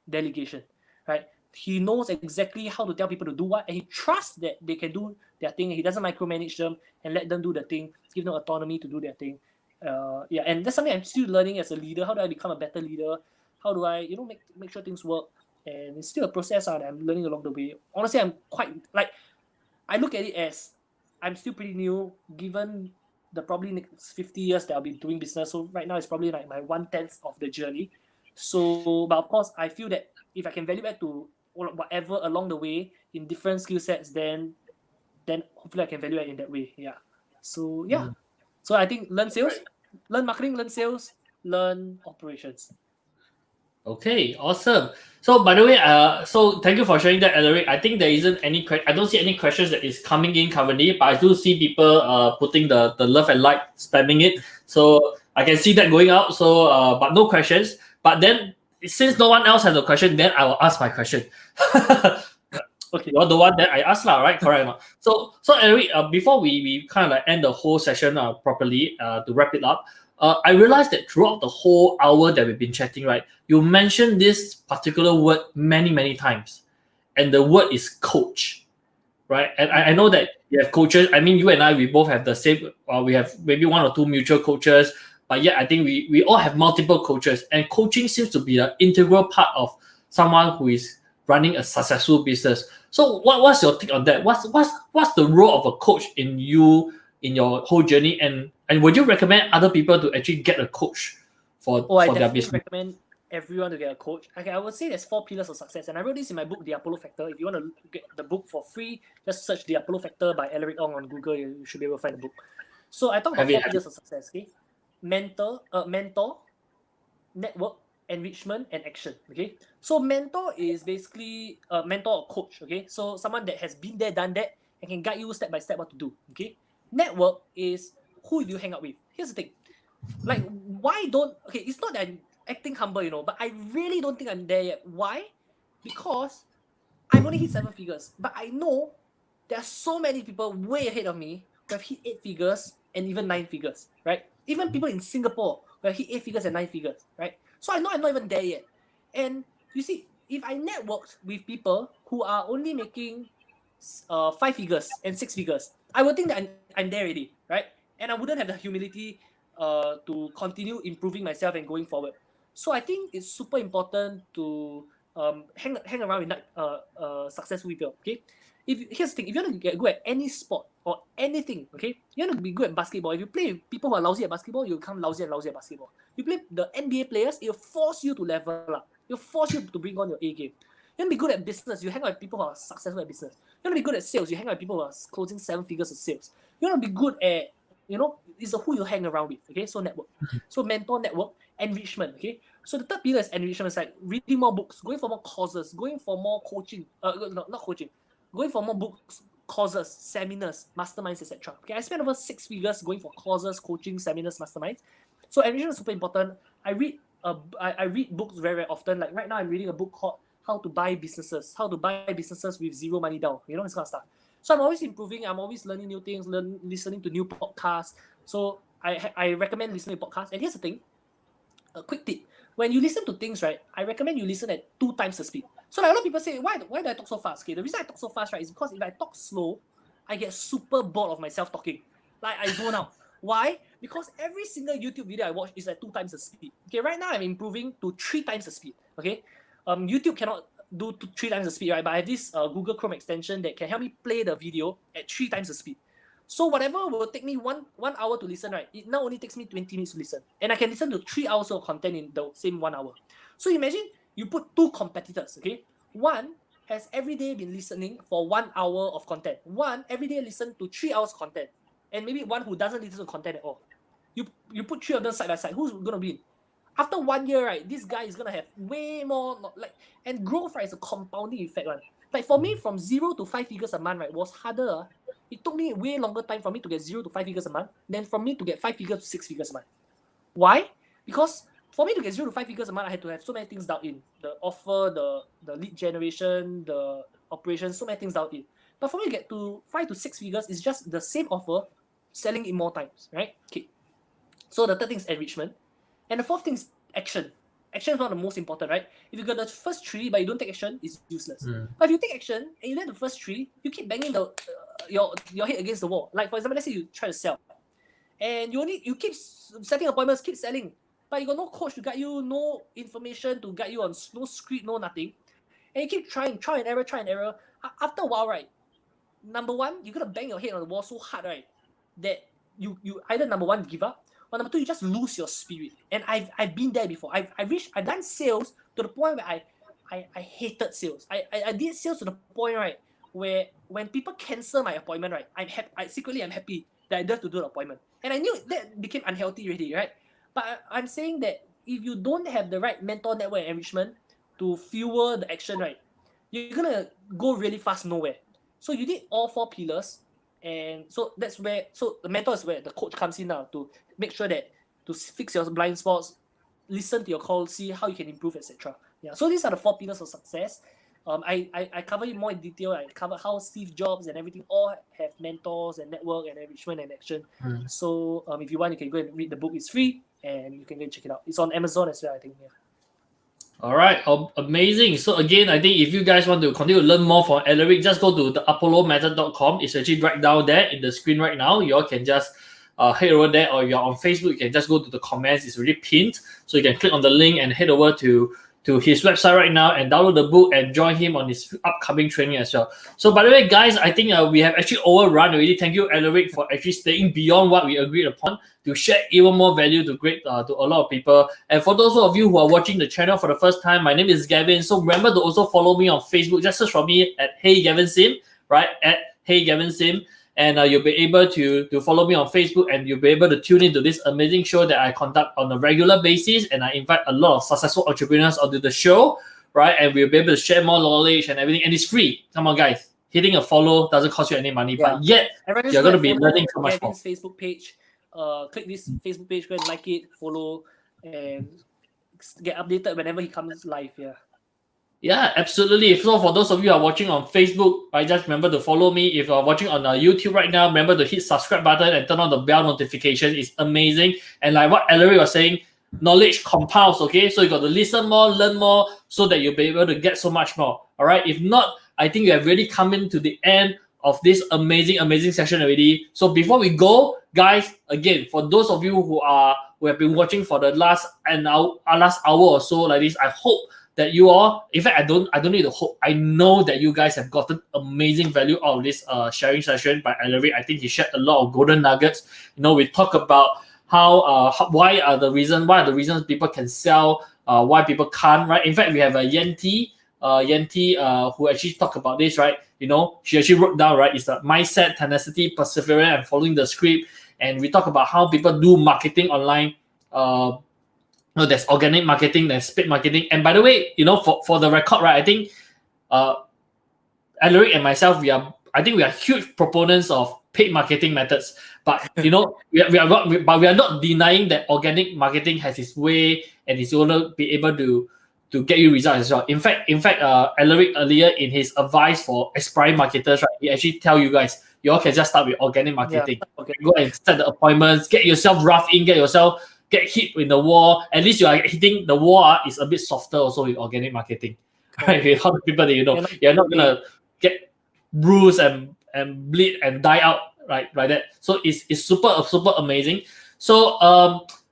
Speaker 2: Delegation, right? He knows exactly how to tell people to do what, and he trusts that they can do their thing. He doesn't micromanage them and let them do the thing, give them autonomy to do their thing. Yeah, and that's something I'm still learning as a leader. How do I become a better leader? How do I, make sure things work? And it's still a process that I'm learning along the way. Honestly, I'm quite, like, I look at it as I'm still pretty new given the probably next 50 years that I'll be doing business. So right now it's probably like my 1/10 of the journey. So, but of course, I feel that if I can value add to whatever along the way in different skill sets, then hopefully I can value add in that way. Yeah. So yeah. So I think learn sales, learn marketing, learn sales, learn operations.
Speaker 1: Okay, awesome. So by the way, so thank you for sharing that, Alaric. I think there isn't any I don't see any questions that is coming in currently, but I do see people putting the love and like spamming it. So I can see that going out. So but no questions. But then since no one else has a question, then I will ask my question.
Speaker 2: Okay.
Speaker 1: You're the one that I asked lah, right? Correct or not? So Eric, before we kind of like end the whole session properly to wrap it up, I realized that throughout the whole hour that we've been chatting, right, you mentioned this particular word many times, and the word is coach, right? And I know that you have coaches. I mean, you and I, we both have the same. We have maybe one or two mutual coaches, but yeah, I think we all have multiple coaches, and coaching seems to be an integral part of someone who is running a successful business. So what's your take on that? What's the role of a coach in your whole journey, and would you recommend other people to actually get a coach
Speaker 2: I
Speaker 1: for their
Speaker 2: definitely
Speaker 1: business?
Speaker 2: recommend everyone to get a coach. Okay, I would say there's 4 pillars of success, and I wrote this in my book, The Apollo Factor. If you want to get the book for free, just search The Apollo Factor by Alaric Ong on Google. You should be able to find the book. So I talk about 4 pillars of success. Okay, mentor, network, enrichment, and action. Okay, so mentor is basically a mentor or coach. Okay, so someone that has been there, done that, and can guide you step by step what to do. Okay, network is who do you hang out with. Here's the thing, like why don't okay? It's not that I'm acting humble, but I really don't think I'm there yet. Why? Because I've only hit 7 figures, but I know there are so many people way ahead of me who have hit 8 figures and even 9 figures, right? Even people in Singapore who have hit 8 figures and 9 figures, right? So I know I'm not even there yet. And you see, if I networked with people who are only making 5 figures and 6 figures, I would think that I'm there already, right? And I wouldn't have the humility to continue improving myself and going forward. So I think it's super important to hang around with successful people. Okay, here's the thing: if you want to get good at any sport or anything, okay, you want to be good at basketball. If you play with people who are lousy at basketball, you become lousy and lousy at basketball. You play the NBA players, it'll force you to level up. It'll force you to bring on your A game. You want to be good at business, you hang out with people who are successful at business. You want to be good at sales, you hang out with people who are closing 7 figures of sales. You want to be good at, it's who you hang around with. Okay, so network. So mentor, network, enrichment. Okay, so the third pillar is enrichment. It's like reading more books, going for more courses, going for more coaching. Not coaching, going for more books, courses, seminars, masterminds, etc. Okay, I spent over 6 figures going for courses, coaching, seminars, masterminds. So enrichment is super important. I read books very often. Like right now, I'm reading a book called How to Buy Businesses with zero money down. This kind of stuff. So I'm always improving. I'm always learning new things, listening to new podcasts. So I recommend listening to podcasts. And here's the thing, a quick tip. When you listen to things, right, I recommend you listen at 2 times the speed. So like a lot of people say, why do I talk so fast? Okay, the reason I talk so fast, right, is because if I talk slow, I get super bored of myself talking. Like I zone out. Why? Because every single YouTube video I watch is at 2 times the speed. Okay, right now I'm improving to 3 times the speed. Okay, YouTube cannot do 3 times the speed, right? But I have this Google Chrome extension that can help me play the video at 3 times the speed. So whatever will take me one hour to listen, right? It now only takes me 20 minutes to listen. And I can listen to 3 hours of content in the same 1 hour. So imagine you put 2 competitors, okay? One has every day been listening for 1 hour of content. One every day listen to 3 hours of content. And maybe one who doesn't listen to content at all. You put 3 of them side by side. Who's gonna win? After 1 year, right, this guy is gonna have way more and growth, right, is a compounding effect, right? Like for me, from 0 to 5 figures a month, right, was harder. It took me way longer time for me to get 0 to 5 figures a month than for me to get 5 figures to 6 figures a month. Why? Because for me to get 0 to 5 figures a month, I had to have so many things dialed in. The offer, the lead generation, the operations, so many things dialed in. But for me to get to 5 to 6 figures, it's just the same offer, selling it more times, right? Okay. So the third thing is enrichment. And the fourth thing is action. Action is one of the most important, right? If you got the first 3 but you don't take action, it's useless. But if you take action and you let the first 3, you keep banging your head against the wall. Like for example, let's say you try to sell, and you keep setting appointments, keep selling, but you got no coach to guide you, no information to guide you no script, no nothing, and you keep trying and error. After a while, right, number one, you're gonna bang your head on the wall so hard, right, that you either number one give up, or number two, you just lose your spirit. And I've been there before. I've done sales to the point where I hated sales. I did sales to the point, right, where when people cancel my appointment, right, I'm happy that I don't have to do the appointment. And I knew that became unhealthy already, right? But I'm saying that if you don't have the right mentor network enrichment to fuel the action, right, you're gonna go really fast nowhere. So you need all four pillars, and so that's where the mentor is where the coach comes in now to make sure that to fix your blind spots, listen to your call, see how you can improve, etc. Yeah. So these are the four pillars of success. I cover it more in detail. I cover how Steve Jobs and everything all have mentors and network and enrichment and action. So if you want, you can go and read the book. It's free and you can go and check it out. It's on Amazon as well, I think. Yeah.
Speaker 1: All right, amazing. So again, I think if you guys want to continue to learn more from Alaric, just go to the apollomethod.com. It's actually right down there in the screen right now. You all can just head over there, or if you're on Facebook, you can just go to the comments. It's already pinned, so you can click on the link and head over to his website right now and download the book and join him on his upcoming training as well. So by the way, guys, I think we have actually overrun already. Thank you, Alaric, for actually staying beyond what we agreed upon to share even more value to to a lot of people. And for those of you who are watching the channel for the first time, my name is Gavin. So remember to also follow me on Facebook. Just search for me at Hey Gavin Sim, right? At Hey Gavin Sim. And you'll be able to follow me on Facebook, and you'll be able to tune into this amazing show that I conduct on a regular basis. And I invite a lot of successful entrepreneurs onto the show, right? And we'll be able to share more knowledge and everything. And it's free. Come on, guys. Hitting a follow doesn't cost you any money, but yet you're going to be learning so much more.
Speaker 2: Gavin's Facebook page. Click this Facebook page, go and like it, follow, and get updated whenever he comes live. Yeah.
Speaker 1: Yeah, absolutely. So for those of you who are watching on Facebook, right, just remember to follow me. If you're watching on YouTube right now, remember to hit subscribe button and turn on the bell notification. It's amazing. And like what Alaric was saying, knowledge compounds, okay? So you got to listen more, learn more, so that you'll be able to get so much more. All right. If not, I think you have really come into the end of this amazing session already. So before we go, guys, again, for those of you who have been watching for the last hour or so like this, I hope that you all, in fact, I don't need to hope. I know that you guys have gotten amazing value out of this sharing session by Alaric. I think he shared a lot of golden nuggets. We talk about why are the reasons people can sell, why people can't, right? In fact, we have a Yanti, who actually talked about this, right? She actually wrote down, right? It's the mindset, tenacity, perseverance, and following the script. And we talk about how people do marketing online. There's organic marketing, there's paid marketing. And by the way, for the record, right, I think Alaric and myself, we are huge proponents of paid marketing methods. But we are not denying that organic marketing has its way and is going to be able to get you results as well. In fact, Alaric earlier in his advice for aspiring marketers, right, he actually tell you guys, you all can just start with organic marketing. Yeah, okay. Go and set the appointments, get yourself rough in, get hit in the wall. At least you are hitting the wall is a bit softer also with organic marketing. Right? With how people that you're not gonna get bruised and bleed and die out like that. So it's super amazing. So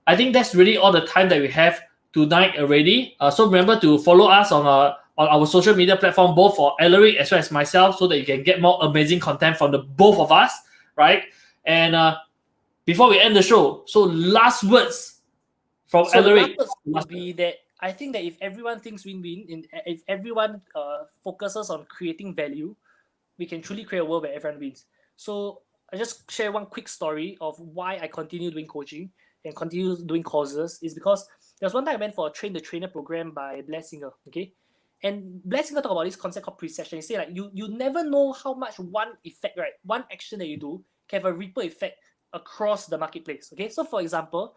Speaker 1: I think that's really all the time that we have tonight already. So remember to follow us on our social media platform, both for Alaric as well as myself, so that you can get more amazing content from the both of us, right? And before we end the show, so last words from Alaric
Speaker 2: would be that I think that if everyone thinks win-win, if everyone focuses on creating value, we can truly create a world where everyone wins. So I just share one quick story of why I continue doing coaching and continue doing courses. Is because there was one time I went for a Train the Trainer program by Blair Singer, okay? And Blair Singer talk about this concept called precession. He say like you never know how much one effect, right, one action that you do can have a ripple effect across the marketplace. Okay, so for example,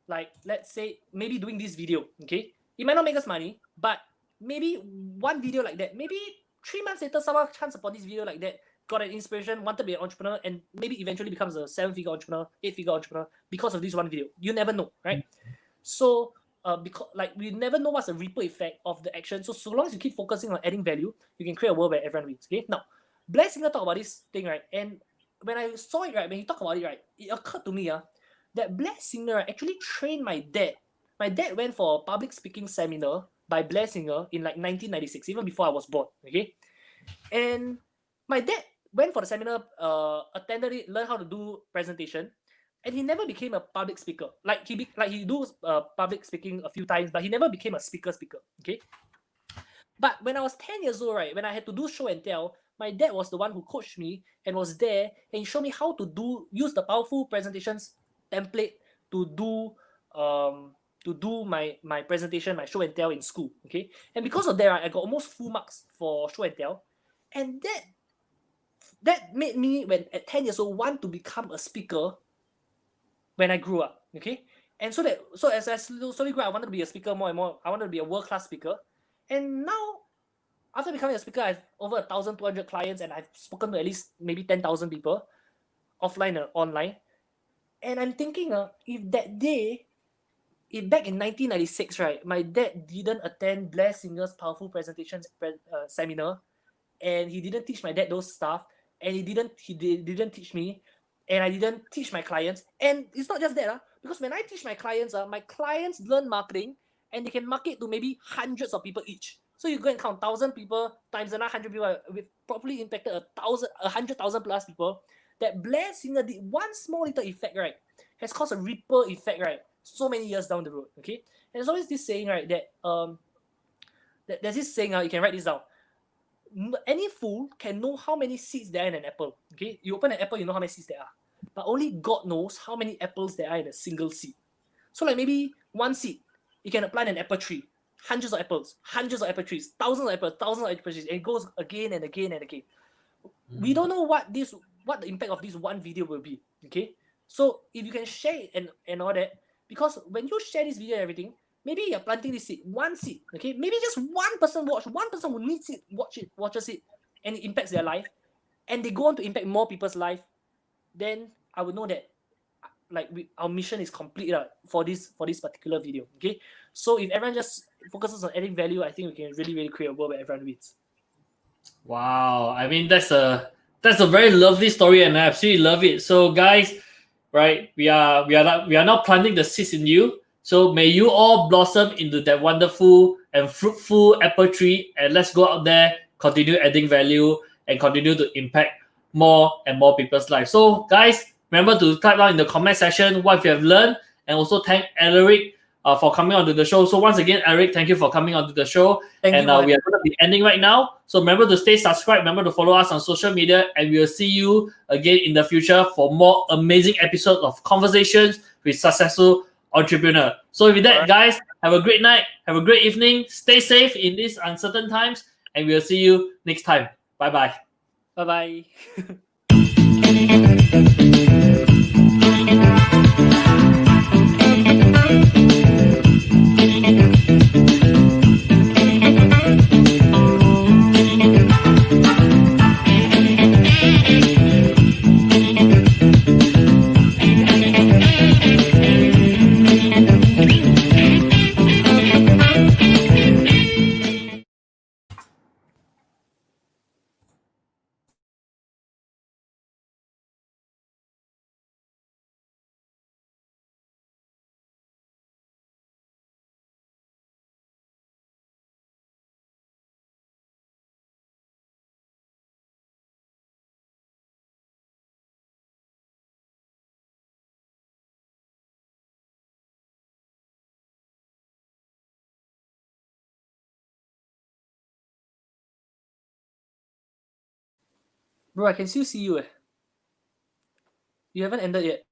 Speaker 2: like let's say maybe doing this video, okay, it might not make us money, but maybe one video like that, maybe 3 months later someone chance upon this video like that, got an inspiration, wanted to be an entrepreneur, and maybe eventually becomes a 7-figure entrepreneur, 8-figure entrepreneur because of this one video. You never know, right? So because like we never know what's the ripple effect of the action. So long as you keep focusing on adding value, you can create a world where everyone wins. Okay, now Blair Singer talk about this thing, right? And when I saw it, right, when he talked about it, right, it occurred to me that Blair Singer actually trained my dad. My dad went for a public speaking seminar by Blair Singer in like 1996, even before I was born. Okay, and my dad went for the seminar, attended it, learned how to do presentation, and he never became a public speaker. Like he do public speaking a few times, but he never became a speaker. Okay. But when I was 10 years old, right, when I had to do show and tell, my dad was the one who coached me and was there and he showed me how to use the powerful presentations template to do my presentation, my show and tell in school. Okay. And because of that, right, I got almost full marks for show and tell. And that made me, when at 10 years old, want to become a speaker when I grew up. Okay. And so as I slowly grew up, I wanted to be a speaker more and more. I wanted to be a world-class speaker. And now, after becoming a speaker, I have over 1,200 clients and I've spoken to at least maybe 10,000 people, offline and online. And I'm thinking, if that day, back in 1996, right, my dad didn't attend Blair Singer's powerful presentations seminar, and he didn't teach my dad those stuff, and he didn't teach me, and I didn't teach my clients. And it's not just that, because when I teach my clients learn marketing, and they can market to maybe hundreds of people each. So you go and count 1,000 people times another 100 people, we've probably impacted 100,000 plus people. That Blair Singer did one small little effect, right, has caused a ripple effect, right, so many years down the road. Okay, and there's always this saying, right, that there's this saying, you can write this down. Any fool can know how many seeds there are in an apple. Okay, you open an apple, you know how many seeds there are, but only God knows how many apples there are in a single seed. So like maybe one seed, you can plant an apple tree, hundreds of apples, hundreds of apple trees, thousands of apples, thousands of apple trees, and it goes again and again and again. We don't know what the impact of this one video will be. Okay, so if you can share it and all that, because when you share this video and everything, maybe you're planting this seed, one seed. Okay, maybe just one person who needs it, watches it, and it impacts their life, and they go on to impact more people's life. Then I would know that our mission is complete for this particular video. Okay, so if everyone just focuses on adding value, I think we can really create a world where everyone wins.
Speaker 1: Wow, I mean that's a very lovely story, and I absolutely love it. So guys, right, we are now planting the seeds in you. So may you all blossom into that wonderful and fruitful apple tree, and let's go out there, continue adding value, and continue to impact more and more people's lives. So guys, remember to type down in the comment section what you have learned, and also thank Alaric for coming onto the show. So once again, Alaric, thank you for coming onto the show.
Speaker 2: Thank you.
Speaker 1: And we are going to be ending right now. So remember to stay subscribed. Remember to follow us on social media. And we will see you again in the future for more amazing episodes of Conversations with Successful Entrepreneur. So with that, guys, have a great night. Have a great evening. Stay safe in these uncertain times. And we will see you next time. Bye-bye.
Speaker 2: Bye-bye. Bro, I can still see you. You haven't ended yet.